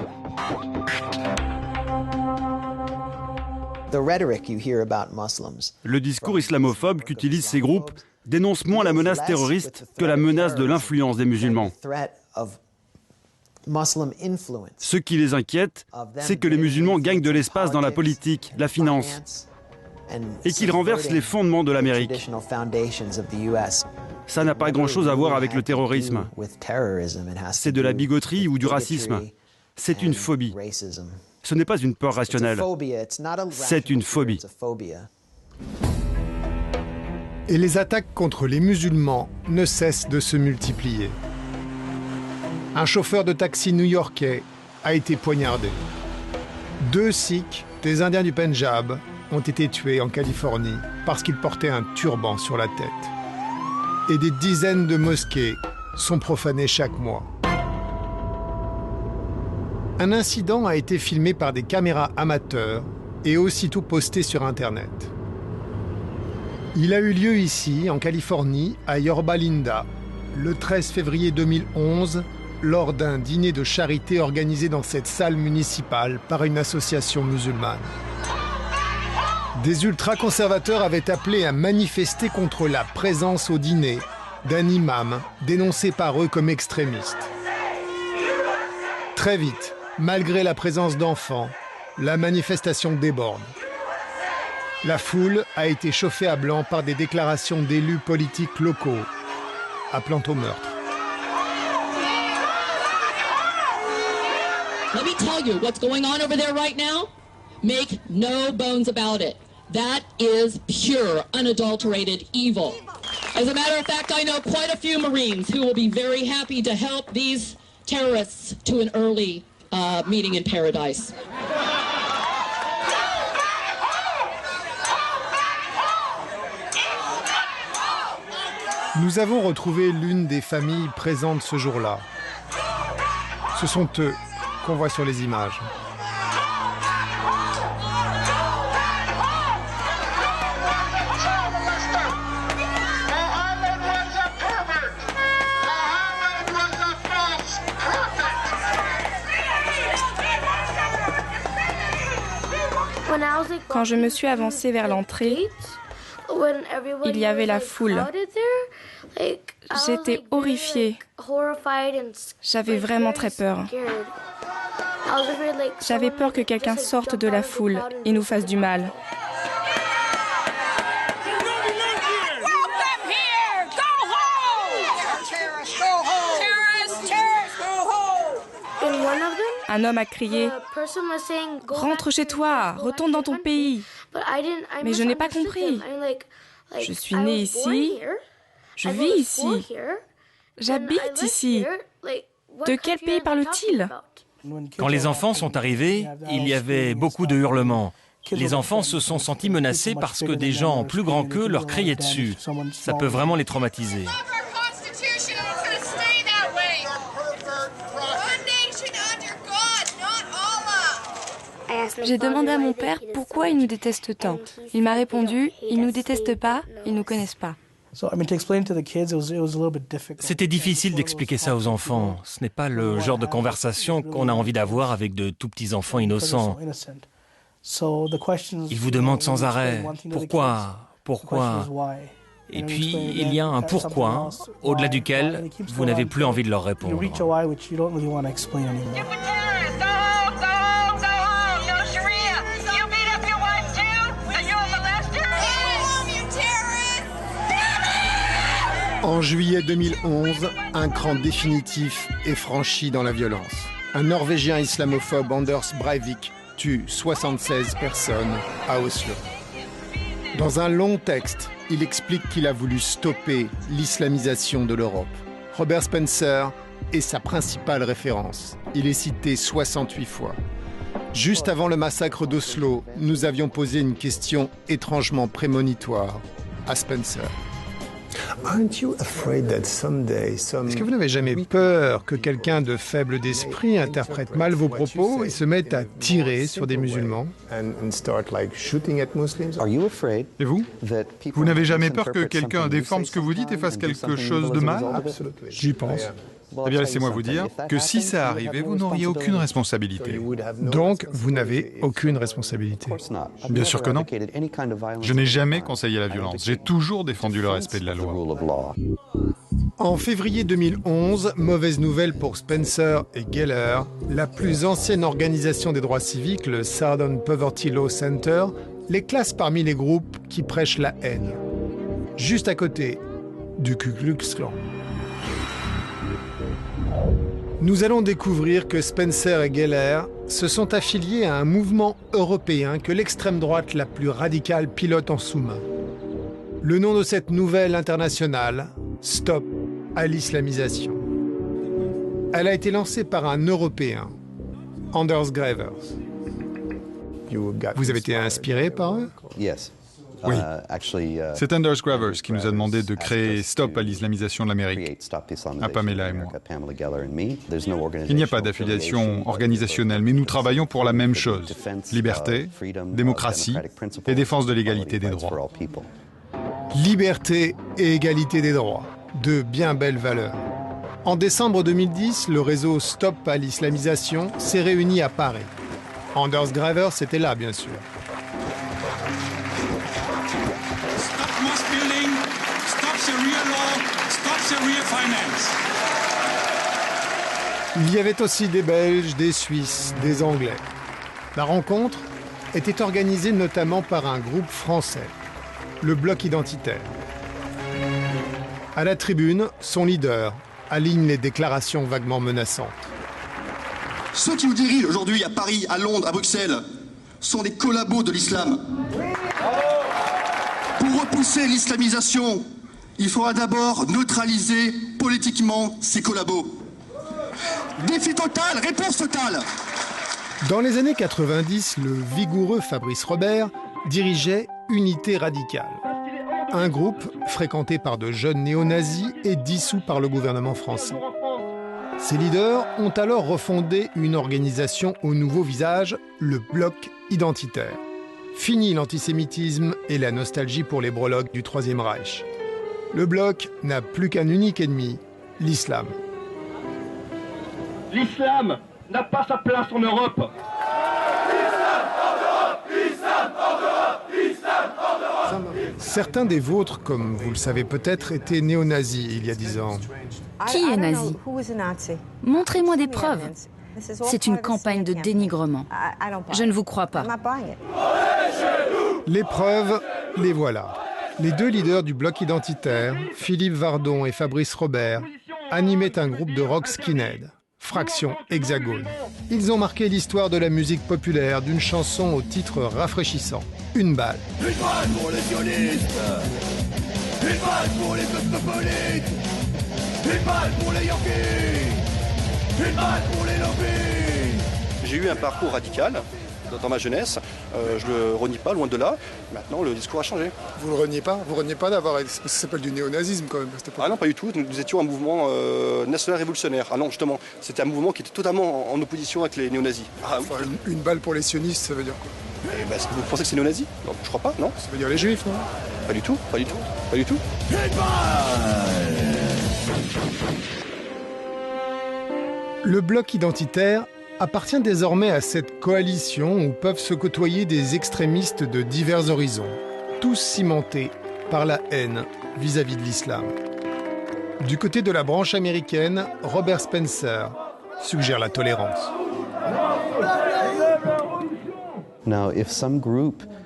Le discours islamophobe qu'utilisent ces groupes dénonce moins la menace terroriste que la menace de l'influence des musulmans. Ce qui les inquiète, c'est que les musulmans gagnent de l'espace dans la politique, la finance, et qu'ils renversent les fondements de l'Amérique. Ça n'a pas grand-chose à voir avec le terrorisme. C'est de la bigoterie ou du racisme. C'est une phobie. Ce n'est pas une peur rationnelle. C'est une phobie. Et les attaques contre les musulmans ne cessent de se multiplier. Un chauffeur de taxi new-yorkais a été poignardé. 2 Sikhs, des Indiens du Pendjab, ont été tués en Californie parce qu'ils portaient un turban sur la tête. Et des dizaines de mosquées sont profanées chaque mois. Un incident a été filmé par des caméras amateurs et aussitôt posté sur Internet. Il a eu lieu ici, en Californie, à Yorba Linda, le 13 février 2011, lors d'un dîner de charité organisé dans cette salle municipale par une association musulmane. Des ultra-conservateurs avaient appelé à manifester contre la présence au dîner d'un imam dénoncé par eux comme extrémiste. Très vite, malgré la présence d'enfants, la manifestation déborde. La foule a été chauffée à blanc par des déclarations d'élus politiques locaux, appelant au meurtre. Let me tell you what's going on over there right now. Make no bones about it. That is pure, unadulterated evil. As a matter of fact, I know quite a few Marines who will be very happy to help these terrorists to an early meeting in paradise. Nous avons retrouvé l'une des familles présentes ce jour-là. Ce sont eux qu'on voit sur les images. Quand je me suis avancée vers l'entrée, il y avait la foule. J'étais horrifiée. J'avais vraiment très peur. J'avais peur que quelqu'un sorte de la foule et nous fasse du mal. Un homme a crié « Rentre chez toi, retourne dans ton pays !» Mais je n'ai pas compris. Je suis née ici, je vis ici, j'habite ici. De quel pays parle-t-il ? Quand les enfants sont arrivés, il y avait beaucoup de hurlements. Les enfants se sont sentis menacés parce que des gens plus grands qu'eux leur criaient dessus. Ça peut vraiment les traumatiser. J'ai demandé à mon père pourquoi il nous déteste tant. Il m'a répondu, ils nous détestent pas, ils nous connaissent pas. C'était difficile d'expliquer ça aux enfants. Ce n'est pas le genre de conversation qu'on a envie d'avoir avec de tout petits enfants innocents. Ils vous demandent sans arrêt « Pourquoi ? Pourquoi ?» Et puis, il y a un pourquoi, au-delà duquel vous n'avez plus envie de leur répondre. En juillet 2011, un cran définitif est franchi dans la violence. Un Norvégien islamophobe, Anders Breivik, tue 76 personnes à Oslo. Dans un long texte, il explique qu'il a voulu stopper l'islamisation de l'Europe. Robert Spencer est sa principale référence. Il est cité 68 fois. Juste avant le massacre d'Oslo, nous avions posé une question étrangement prémonitoire à Spencer. Est-ce que vous n'avez jamais peur que quelqu'un de faible d'esprit interprète mal vos propos et se mette à tirer sur des musulmans? Et vous? Vous n'avez jamais peur que quelqu'un déforme ce que vous dites et fasse quelque chose de mal? J'y pense. Eh bien, laissez-moi vous dire que si ça arrivait, vous n'auriez aucune responsabilité. Donc, vous n'avez aucune responsabilité? Bien sûr que non. Je n'ai jamais conseillé la violence. J'ai toujours défendu le respect de la loi. En février 2011, mauvaise nouvelle pour Spencer et Geller, la plus ancienne organisation des droits civiques, le Southern Poverty Law Center, les classe parmi les groupes qui prêchent la haine. Juste à côté du Ku Klux Klan. Nous allons découvrir que Spencer et Geller se sont affiliés à un mouvement européen que l'extrême droite la plus radicale pilote en sous-main. Le nom de cette nouvelle internationale, Stop à l'islamisation. Elle a été lancée par un Européen, Anders Gravers. Vous avez été inspiré par eux? Oui. C'est Anders Gravers qui nous a demandé de créer Stop à l'islamisation de l'Amérique, à Pamela et moi. Il n'y a pas d'affiliation organisationnelle, mais nous travaillons pour la même chose. Liberté, démocratie et défense de l'égalité des droits. Liberté et égalité des droits, de bien belles valeurs. En décembre 2010, le réseau Stop à l'islamisation s'est réuni à Paris. Anders Gravers était là, bien sûr. Stop mass building, stop Sharia law, stop Sharia finance. Il y avait aussi des Belges, des Suisses, des Anglais. La rencontre était organisée notamment par un groupe français, le Bloc identitaire. À la tribune, son leader aligne les déclarations vaguement menaçantes. Ceux qui nous dirigent aujourd'hui à Paris, à Londres, à Bruxelles, sont des collabos de l'islam. Pour repousser l'islamisation, il faudra d'abord neutraliser politiquement ces collabos. Défi total, réponse totale. Dans les années 90, le vigoureux Fabrice Robert dirigeait Unité radicale, un groupe fréquenté par de jeunes néo-nazis et dissous par le gouvernement français. Ses leaders ont alors refondé une organisation au nouveau visage, le Bloc identitaire. Fini l'antisémitisme et la nostalgie pour les breloques du Troisième Reich. Le Bloc n'a plus qu'un unique ennemi, l'islam. L'islam n'a pas sa place en Europe. Certains des vôtres, comme vous le savez peut-être, étaient néo-nazis il y a 10 ans. Qui est nazi? Montrez-moi des preuves. C'est une campagne de dénigrement. Je ne vous crois pas. Les preuves, les voilà. Les deux leaders du Bloc identitaire, Philippe Vardon et Fabrice Robert, animaient un groupe de rock skinhead, Fraction Hexagone. Ils ont marqué l'histoire de la musique populaire d'une chanson au titre rafraîchissant, Une balle. Une balle pour les sionistes. Une balle pour les cosmopolites. Une balle pour les Yankees. Une balle pour les lobbies. J'ai eu un parcours radical dans ma jeunesse. Je le renie pas, loin de là. Maintenant, le discours a changé. Vous le reniez pas? Vous reniez pas d'avoir... Ça s'appelle du néonazisme quand même. Ah non, pas du tout. Nous étions un mouvement national révolutionnaire. Ah non, justement, c'était un mouvement qui était totalement en opposition avec les néo-nazis. Ah, enfin, oui. Une balle pour les sionistes, ça veut dire quoi? Ben, vous pensez que c'est néo-nazis? Je crois pas, non? Ça veut dire les juifs, non? Pas du tout, pas du tout, pas du tout. Le Bloc identitaire appartient désormais à cette coalition où peuvent se côtoyer des extrémistes de divers horizons, tous cimentés par la haine vis-à-vis de l'islam. Du côté de la branche américaine, Robert Spencer suggère la tolérance.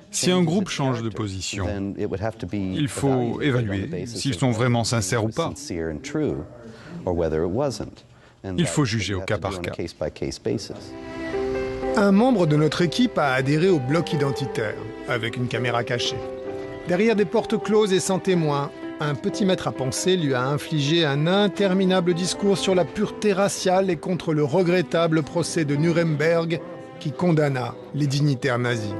Si un groupe change de position, il faut évaluer s'ils sont vraiment sincères ou pas. Il faut juger au cas par cas. Un membre de notre équipe a adhéré au Bloc identitaire, avec une caméra cachée. Derrière des portes closes et sans témoins, un petit maître à penser lui a infligé un interminable discours sur la pureté raciale et contre le regrettable procès de Nuremberg qui condamna les dignitaires nazis.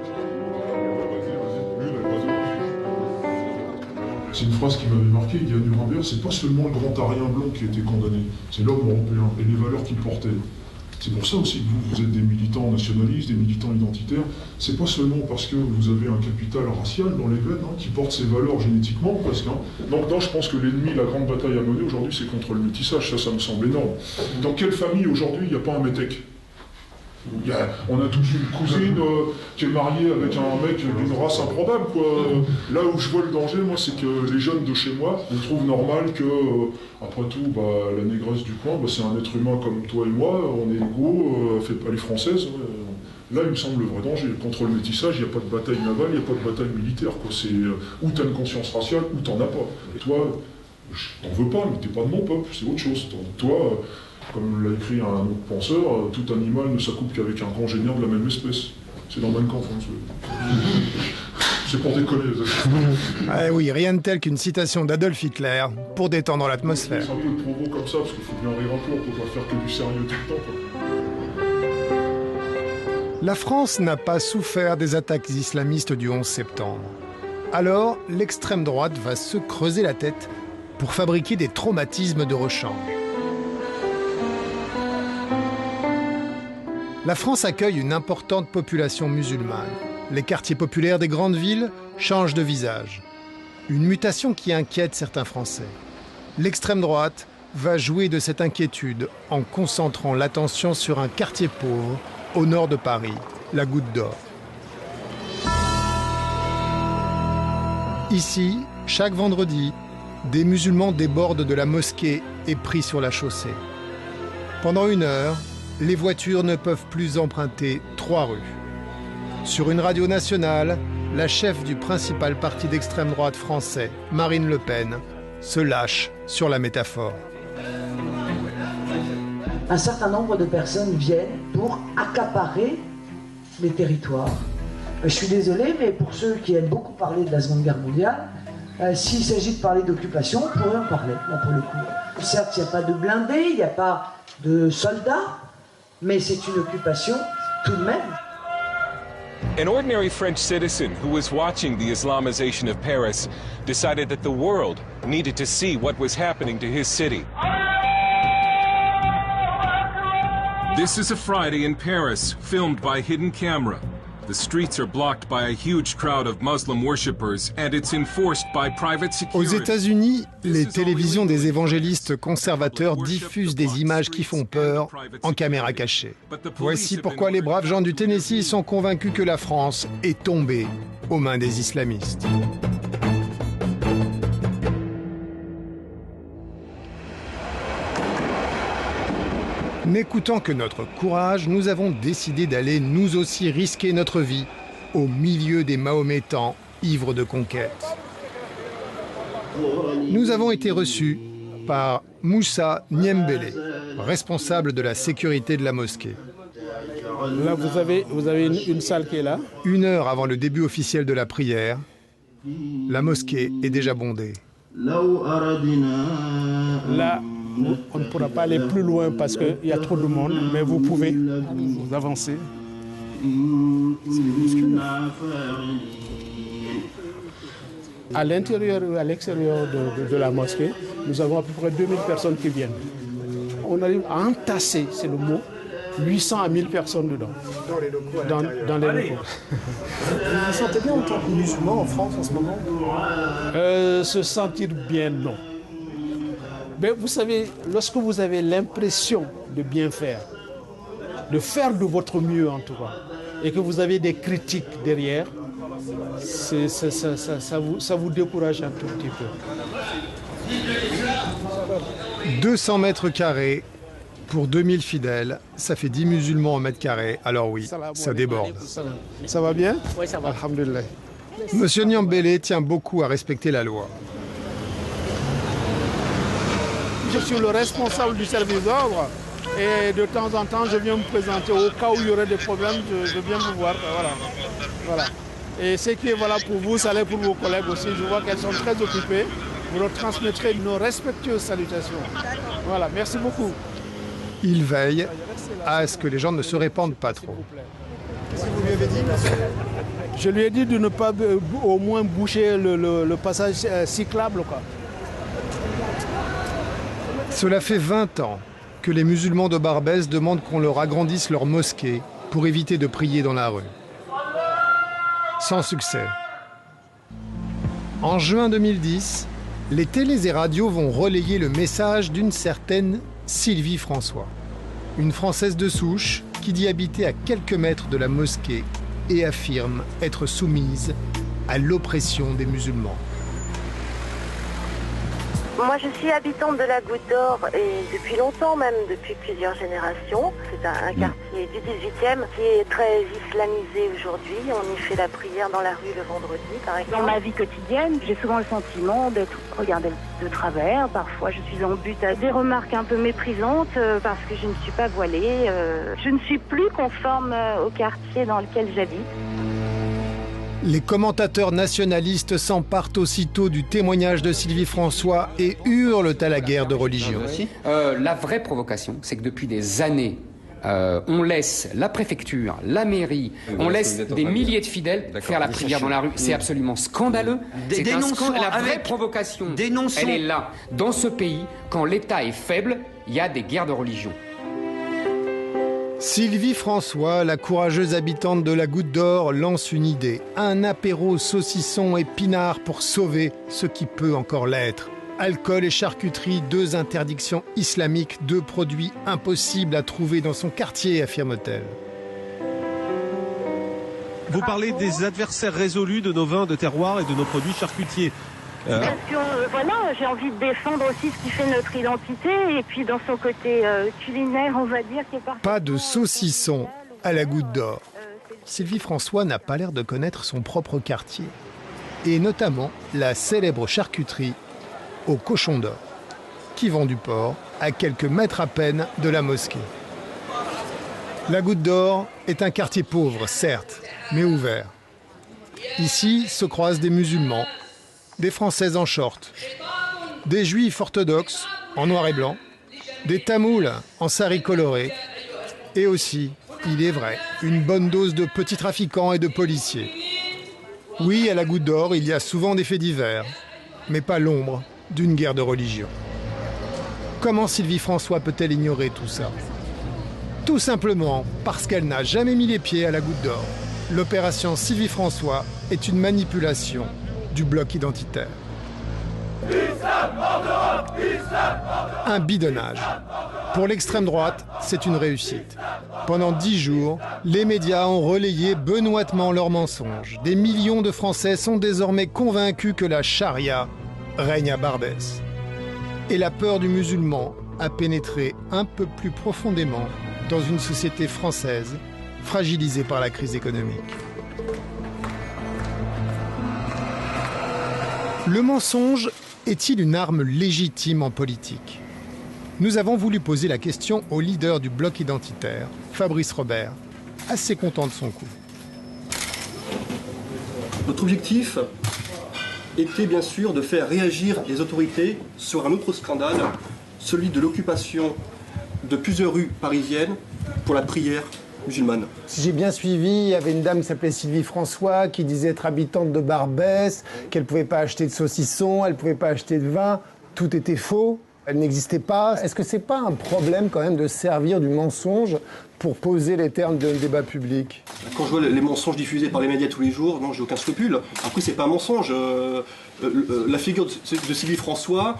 C'est une phrase qui m'avait marqué, il y a Nuremberg, c'est pas seulement le grand arien blanc qui a été condamné, c'est l'homme européen et les valeurs qu'il portait. C'est pour ça aussi que vous êtes des militants nationalistes, des militants identitaires. C'est pas seulement parce que vous avez un capital racial dans les veines qui porte ces valeurs génétiquement, presque. Donc je pense que l'ennemi, la grande bataille à mener aujourd'hui, c'est contre le métissage, ça me semble énorme. Dans quelle famille aujourd'hui il n'y a pas un métèque? On a tous une cousine qui est mariée avec un mec d'une race improbable, quoi. Là où je vois le danger, moi, c'est que les jeunes de chez moi trouvent normal que, après tout, la négresse du coin, c'est un être humain comme toi et moi, on est égaux, elle est française. Là, il me semble le vrai danger. Contre le métissage, il n'y a pas de bataille navale, il n'y a pas de bataille militaire, quoi. C'est ou t'as une conscience raciale, ou t'en as pas. Et toi, je t'en veux pas, mais t'es pas de mon peuple, c'est autre chose. Toi, comme l'a écrit un autre penseur, tout animal ne s'accouple qu'avec un congénère de la même espèce. C'est dans Mein Kampf. C'est pour déconner. Ah oui, rien de tel qu'une citation d'Adolf Hitler pour détendre l'atmosphère. C'est un peu de provo comme ça, parce qu'il faut bien rire un peu, on peut pas faire que du sérieux tout le temps, quoi. La France n'a pas souffert des attaques islamistes du 11 septembre. Alors, l'extrême droite va se creuser la tête pour fabriquer des traumatismes de rechange. La France accueille une importante population musulmane. Les quartiers populaires des grandes villes changent de visage. Une mutation qui inquiète certains Français. L'extrême droite va jouer de cette inquiétude en concentrant l'attention sur un quartier pauvre au nord de Paris, la Goutte d'Or. Ici, chaque vendredi, des musulmans débordent de la mosquée et prient sur la chaussée. Pendant 1 heure, les voitures ne peuvent plus emprunter 3 rues. Sur une radio nationale, la chef du principal parti d'extrême droite français, Marine Le Pen, se lâche sur la métaphore. Un certain nombre de personnes viennent pour accaparer les territoires. Je suis désolé, mais pour ceux qui aiment beaucoup parler de la Seconde Guerre mondiale, s'il s'agit de parler d'occupation, on pourrait en parler, là, pour le coup. Certes, il n'y a pas de blindés, il n'y a pas de soldats, mais c'est une occupation tout de même. An ordinary French citizen who was watching the Islamization of Paris decided that the world needed to see what was happening to his city. This is a Friday in Paris, filmed by hidden camera. The streets are blocked by a huge crowd of Muslim worshippers and it's enforced by private security. Aux États-Unis, les télévisions des évangélistes conservateurs diffusent des images qui font peur en caméra cachée. Voici pourquoi les braves gens du Tennessee sont convaincus que la France est tombée aux mains des islamistes. N'écoutant que notre courage, nous avons décidé d'aller nous aussi risquer notre vie au milieu des Mahométans ivres de conquête. Nous avons été reçus par Moussa Niembele, responsable de la sécurité de la mosquée. Là, vous avez une salle qui est là. 1 heure avant le début officiel de la prière, la mosquée est déjà bondée. Là, on ne pourra pas aller plus loin parce qu'il y a trop de monde, mais vous pouvez vous avancer. À l'intérieur et à l'extérieur de la mosquée, nous avons à peu près 2000 personnes qui viennent. On arrive à entasser, c'est le mot, 800 à 1000 personnes dedans. Dans les locaux. Vous vous sentez bien en tant que musulman en France en ce moment? Se sentir bien, non. Mais vous savez, lorsque vous avez l'impression de bien faire, de faire de votre mieux en tout cas, et que vous avez des critiques derrière, ça vous décourage un tout petit peu. 200 mètres carrés pour 2000 fidèles, ça fait 10 musulmans au mètre carré, alors oui, ça déborde. Ça va bien? Oui, ça va. Alhamdulillah. Monsieur Niembele tient beaucoup à respecter la loi. Je suis le responsable du service d'ordre et de temps en temps je viens me présenter au cas où il y aurait des problèmes, je viens vous voir. Voilà. Et ce qui est valable pour vous, ça l'est pour vos collègues aussi. Je vois qu'elles sont très occupées. Vous leur transmettrez nos respectueuses salutations. Voilà, merci beaucoup. Il veille à ce que les gens ne se répandent pas trop. Qu'est-ce que vous lui avez dit, monsieur? Je lui ai dit de ne pas au moins boucher le passage cyclable, quoi. Cela fait 20 ans que les musulmans de Barbès demandent qu'on leur agrandisse leur mosquée pour éviter de prier dans la rue. Sans succès. En juin 2010, les télés et radios vont relayer le message d'une certaine Sylvie François, une Française de souche qui dit habiter à quelques mètres de la mosquée et affirme être soumise à l'oppression des musulmans. Moi, je suis habitante de la Goutte d'Or et depuis longtemps, même depuis plusieurs générations. C'est un quartier du 18e qui est très islamisé aujourd'hui. On y fait la prière dans la rue le vendredi, par exemple. Dans ma vie quotidienne, j'ai souvent le sentiment d'être regardée de travers. Parfois, je suis en but à des remarques un peu méprisantes parce que je ne suis pas voilée. Je ne suis plus conforme au quartier dans lequel j'habite. Les commentateurs nationalistes s'emparent aussitôt du témoignage de Sylvie François et hurlent à la guerre de religion. La vraie provocation, c'est que depuis des années, on laisse la préfecture, la mairie, on laisse des milliers de fidèles faire la prière dans la rue. C'est absolument scandaleux. C'est un scandale. La vraie provocation, elle est là. Dans ce pays, quand l'État est faible, il y a des guerres de religion. Sylvie François, la courageuse habitante de la Goutte d'Or, lance une idée. Un apéro saucisson et pinard pour sauver ce qui peut encore l'être. Alcool et charcuterie, 2 interdictions islamiques, 2 produits impossibles à trouver dans son quartier, affirme-t-elle. Vous parlez des adversaires résolus de nos vins de terroir et de nos produits charcutiers. Parce que voilà, j'ai envie de défendre aussi ce qui fait notre identité et puis dans son côté culinaire, on va dire, qui est parfait. Pas de saucisson à la Goutte d'Or. Sylvie François n'a pas l'air de connaître son propre quartier. Et notamment la célèbre charcuterie au Cochon d'Or, qui vend du porc à quelques mètres à peine de la mosquée. La Goutte d'Or est un quartier pauvre, certes, mais ouvert. Ici se croisent des musulmans, des Françaises en short, des Juifs orthodoxes en noir et blanc, des Tamouls en sari coloré, et aussi, il est vrai, une bonne dose de petits trafiquants et de policiers. Oui, à la Goutte d'Or, il y a souvent des faits divers, mais pas l'ombre d'une guerre de religion. Comment Sylvie François peut-elle ignorer tout ça? Tout simplement parce qu'elle n'a jamais mis les pieds à la Goutte d'Or. L'opération Sylvie François est une manipulation du bloc identitaire. Un bidonnage. Pour l'extrême droite, c'est une réussite. Pendant 10 jours, les médias ont relayé benoîtement leurs mensonges. Des millions de Français sont désormais convaincus que la charia règne à Barbès. Et la peur du musulman a pénétré un peu plus profondément dans une société française fragilisée par la crise économique. Le mensonge est-il une arme légitime en politique? Nous avons voulu poser la question au leader du bloc identitaire, Fabrice Robert, assez content de son coup. Notre objectif était bien sûr de faire réagir les autorités sur un autre scandale, celui de l'occupation de plusieurs rues parisiennes pour la prière musulmane. Si j'ai bien suivi, il y avait une dame qui s'appelait Sylvie François qui disait être habitante de Barbès, qu'elle ne pouvait pas acheter de saucisson, elle ne pouvait pas acheter de vin. Tout était faux, elle n'existait pas. Est-ce que c'est pas un problème quand même de servir du mensonge pour poser les termes d'un débat public? Quand je vois les mensonges diffusés par les médias tous les jours, non, j'ai aucun scrupule. Après, c'est pas un mensonge. La figure de Sylvie François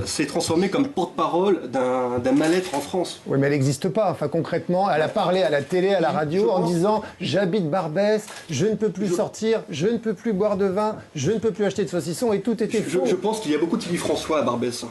s'est transformée comme porte-parole d'un mal-être en France. Oui, mais elle n'existe pas. Enfin, concrètement, elle a parlé à la télé, à la radio, en disant « J'habite Barbès, je ne peux plus sortir, je ne peux plus boire de vin, je ne peux plus acheter de saucisson » et tout était faux. Je pense qu'il y a beaucoup de Sylvie François à Barbès.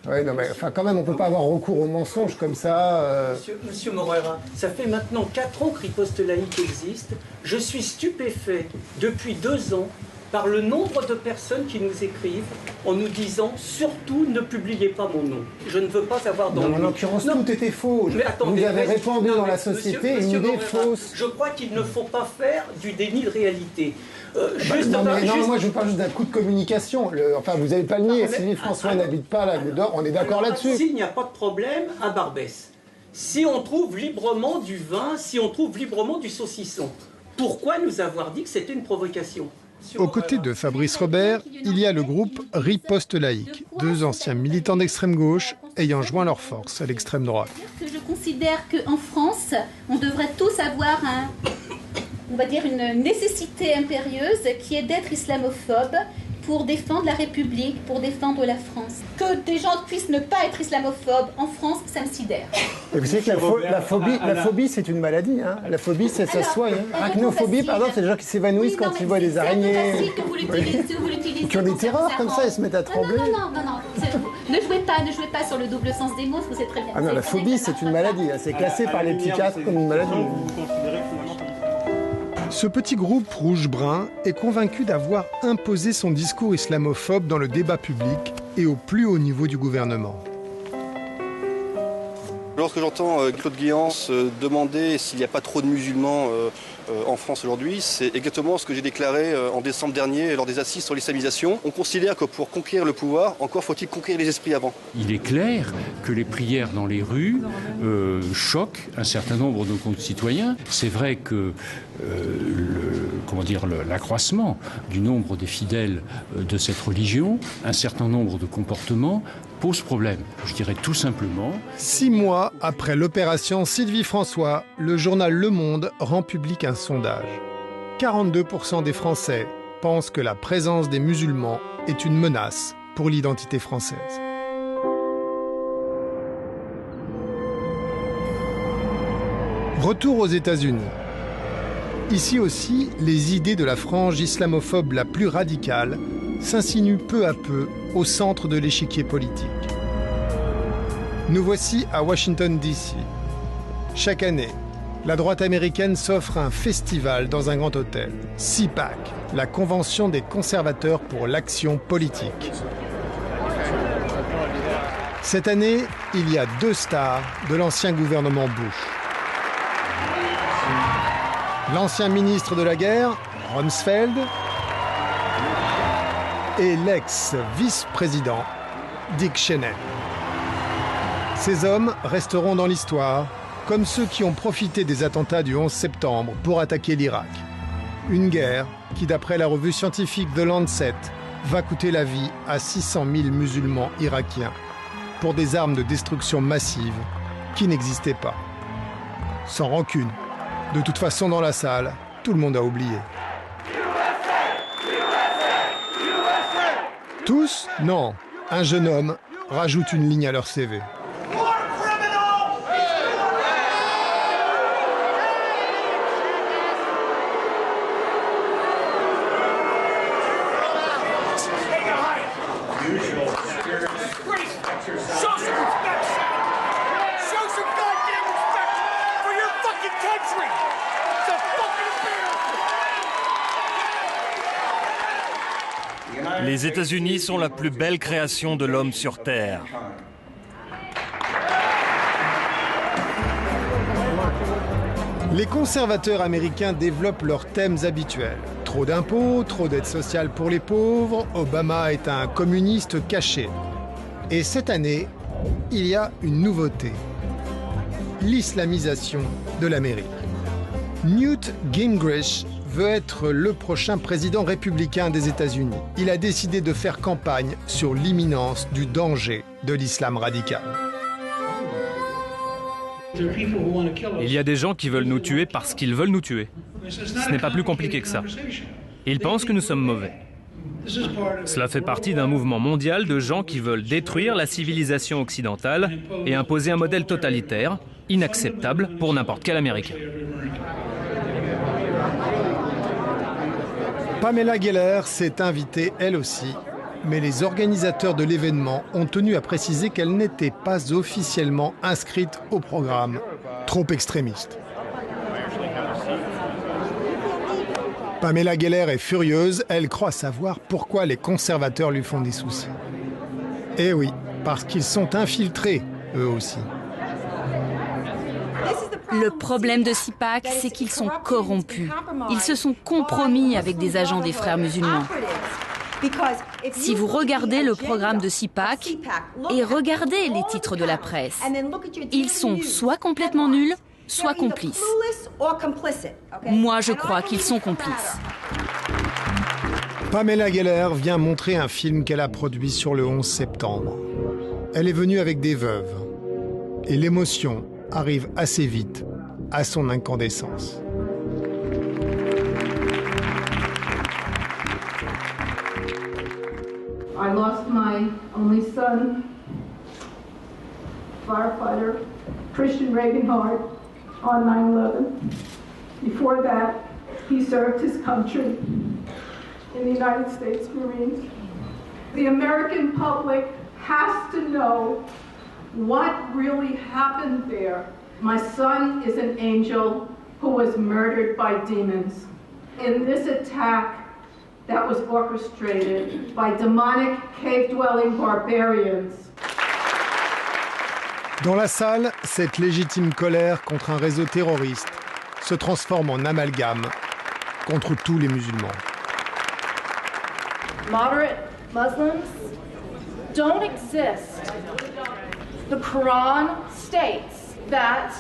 Oui, non, mais enfin, quand même, on ne peut pas avoir recours aux mensonges comme ça. Monsieur Morera, ça fait maintenant 4 ans que Riposte Laïque existe. Je suis stupéfait depuis 2 ans par le nombre de personnes qui nous écrivent en nous disant « Surtout, ne publiez pas mon nom. Je ne veux pas avoir d'ennui. » En l'occurrence, tout était faux. Mais attendez, vous avez répandu dans la société une idée fausse. Je crois qu'il ne faut pas faire du déni de réalité. Moi je vous parle juste d'un coup de communication. Enfin, vous n'allez pas le nier, Sylvie François n'habite pas à la Goutte d'Or, on est d'accord là-dessus. S'il n'y a pas de problème à Barbès, si on trouve librement du vin, si on trouve librement du saucisson, pourquoi nous avoir dit que c'était une provocation? Aux côtés de Fabrice Robert, il y a le groupe Riposte Laïque, 2 anciens militants d'extrême gauche ayant joint leurs forces à l'extrême droite. Je considère qu'en France, on devrait tous avoir on va dire une nécessité impérieuse qui est d'être islamophobe pour défendre la République, pour défendre la France. Que des gens puissent ne pas être islamophobes en France, ça me sidère. Et vous savez que la phobie, c'est une maladie. Hein. La phobie, ça se soigne. Arachnophobie, par exemple, c'est des gens qui s'évanouissent quand ils voient des araignées. Qui ont des terreurs comme ça, ils se mettent à trembler. Non. Ne jouez pas sur le double sens des mots, vous savez très bien. Ah non, la phobie, c'est une maladie. C'est classé par les psychiatres comme une maladie. Ce petit groupe rouge-brun est convaincu d'avoir imposé son discours islamophobe dans le débat public et au plus haut niveau du gouvernement. Lorsque j'entends Claude Guéance demander s'il n'y a pas trop de musulmans en France aujourd'hui, c'est exactement ce que j'ai déclaré en décembre dernier lors des assises sur l'islamisation. On considère que pour conquérir le pouvoir, encore faut-il conquérir les esprits avant. Il est clair que les prières dans les rues choquent un certain nombre de nos concitoyens. C'est vrai que l'accroissement du nombre des fidèles de cette religion, un certain nombre de comportements pose problème. Je dirais tout simplement... 6 mois après l'opération Sylvie François, le journal Le Monde rend public un sondage. 42% des Français pensent que la présence des musulmans est une menace pour l'identité française. Retour aux États-Unis. Ici aussi, les idées de la frange islamophobe la plus radicale s'insinuent peu à peu au centre de l'échiquier politique. Nous voici à Washington, D.C. Chaque année, la droite américaine s'offre un festival dans un grand hôtel, CPAC, la Convention des conservateurs pour l'action politique. Cette année, il y a 2 stars de l'ancien gouvernement Bush. L'ancien ministre de la Guerre, Rumsfeld, et l'ex-vice-président, Dick Cheney. Ces hommes resteront dans l'histoire comme ceux qui ont profité des attentats du 11 septembre pour attaquer l'Irak. Une guerre qui, d'après la revue scientifique The Lancet, va coûter la vie à 600 000 musulmans irakiens pour des armes de destruction massive qui n'existaient pas. Sans rancune. De toute façon, dans la salle, tout le monde a oublié. Tous? Non. Un jeune homme rajoute une ligne à leur CV. Les États-Unis sont la plus belle création de l'homme sur Terre. Les conservateurs américains développent leurs thèmes habituels. Trop d'impôts, trop d'aides sociales pour les pauvres, Obama est un communiste caché. Et cette année, il y a une nouveauté. L'islamisation de l'Amérique. Newt Gingrich veut être le prochain président républicain des États-Unis. Il a décidé de faire campagne sur l'imminence du danger de l'islam radical. Il y a des gens qui veulent nous tuer parce qu'ils veulent nous tuer. Ce n'est pas plus compliqué que ça. Ils pensent que nous sommes mauvais. Cela fait partie d'un mouvement mondial de gens qui veulent détruire la civilisation occidentale et imposer un modèle totalitaire, inacceptable pour n'importe quel Américain. Pamela Geller s'est invitée elle aussi, mais les organisateurs de l'événement ont tenu à préciser qu'elle n'était pas officiellement inscrite au programme, trop extrémiste. Pamela Geller est furieuse, elle croit savoir pourquoi les conservateurs lui font des soucis. Eh oui, parce qu'ils sont infiltrés, eux aussi. Le problème de CPAC, c'est qu'ils sont corrompus. Ils se sont compromis avec des agents des frères musulmans. Si vous regardez le programme de CPAC et regardez les titres de la presse, ils sont soit complètement nuls, soit complices. Moi, je crois qu'ils sont complices. Pamela Geller vient montrer un film qu'elle a produit sur le 11 septembre. Elle est venue avec des veuves. Et l'émotion arrive assez vite à son incandescence. I lost my only son, firefighter Christian Regenhard, on 9/11. Before that, he served his country in the United States Marines. The American public has to know what really happened there. My son is an angel who was murdered by demons. In this attack that was orchestrated by demonic cave-dwelling barbarians. Dans la salle, cette légitime colère contre un réseau terroriste se transforme en amalgame contre tous les musulmans. Moderate Muslims don't exist. The Quran states that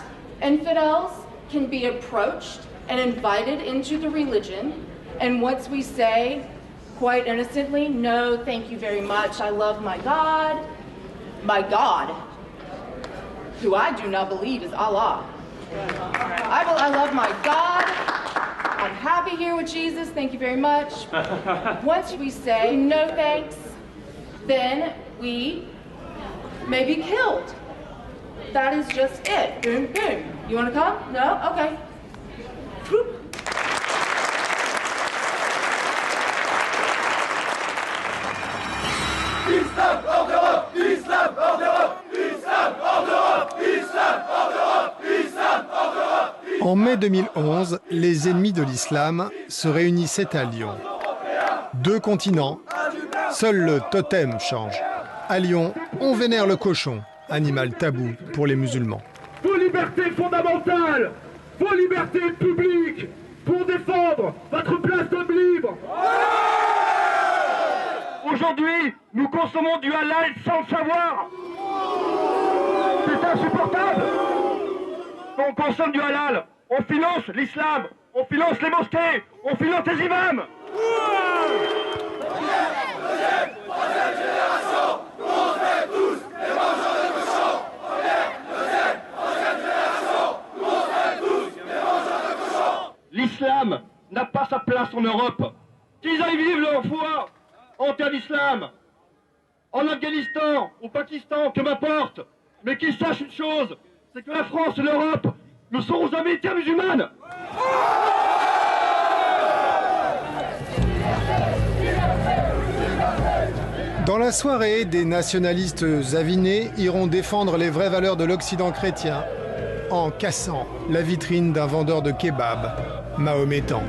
infidels can be approached and invited into the religion, and once we say, quite innocently, no, thank you very much, I love my God, who I do not believe is Allah. I love my God, I'm happy here with Jesus, thank you very much. Once we say no thanks, then we may be killed. That is just it. Boom, boom. You want to come? No? Okay. Whoop. Islam hors d'Europe! Islam hors d'Europe! Islam hors d'Europe! Islam hors d'Europe! Islam hors d'Europe! En mai 2011, les ennemis de l'islam se réunissaient à Lyon. 2 continents, seul le totem change. À Lyon, on vénère le cochon, animal tabou pour les musulmans. Vos libertés fondamentales, vos libertés publiques, pour défendre votre place d'homme libre. Aujourd'hui, nous consommons du halal sans le savoir. C'est insupportable. On consomme du halal, on finance l'islam, on finance les mosquées, on finance les imams. L'islam n'a pas sa place en Europe. Qu'ils aillent vivre leur foi en terre d'islam, en Afghanistan, au Pakistan, que m'importe. Mais qu'ils sachent une chose, c'est que la France et l'Europe ne seront jamais terre musulmane. Dans la soirée, des nationalistes avinés iront défendre les vraies valeurs de l'Occident chrétien en cassant la vitrine d'un vendeur de kebab mahométan.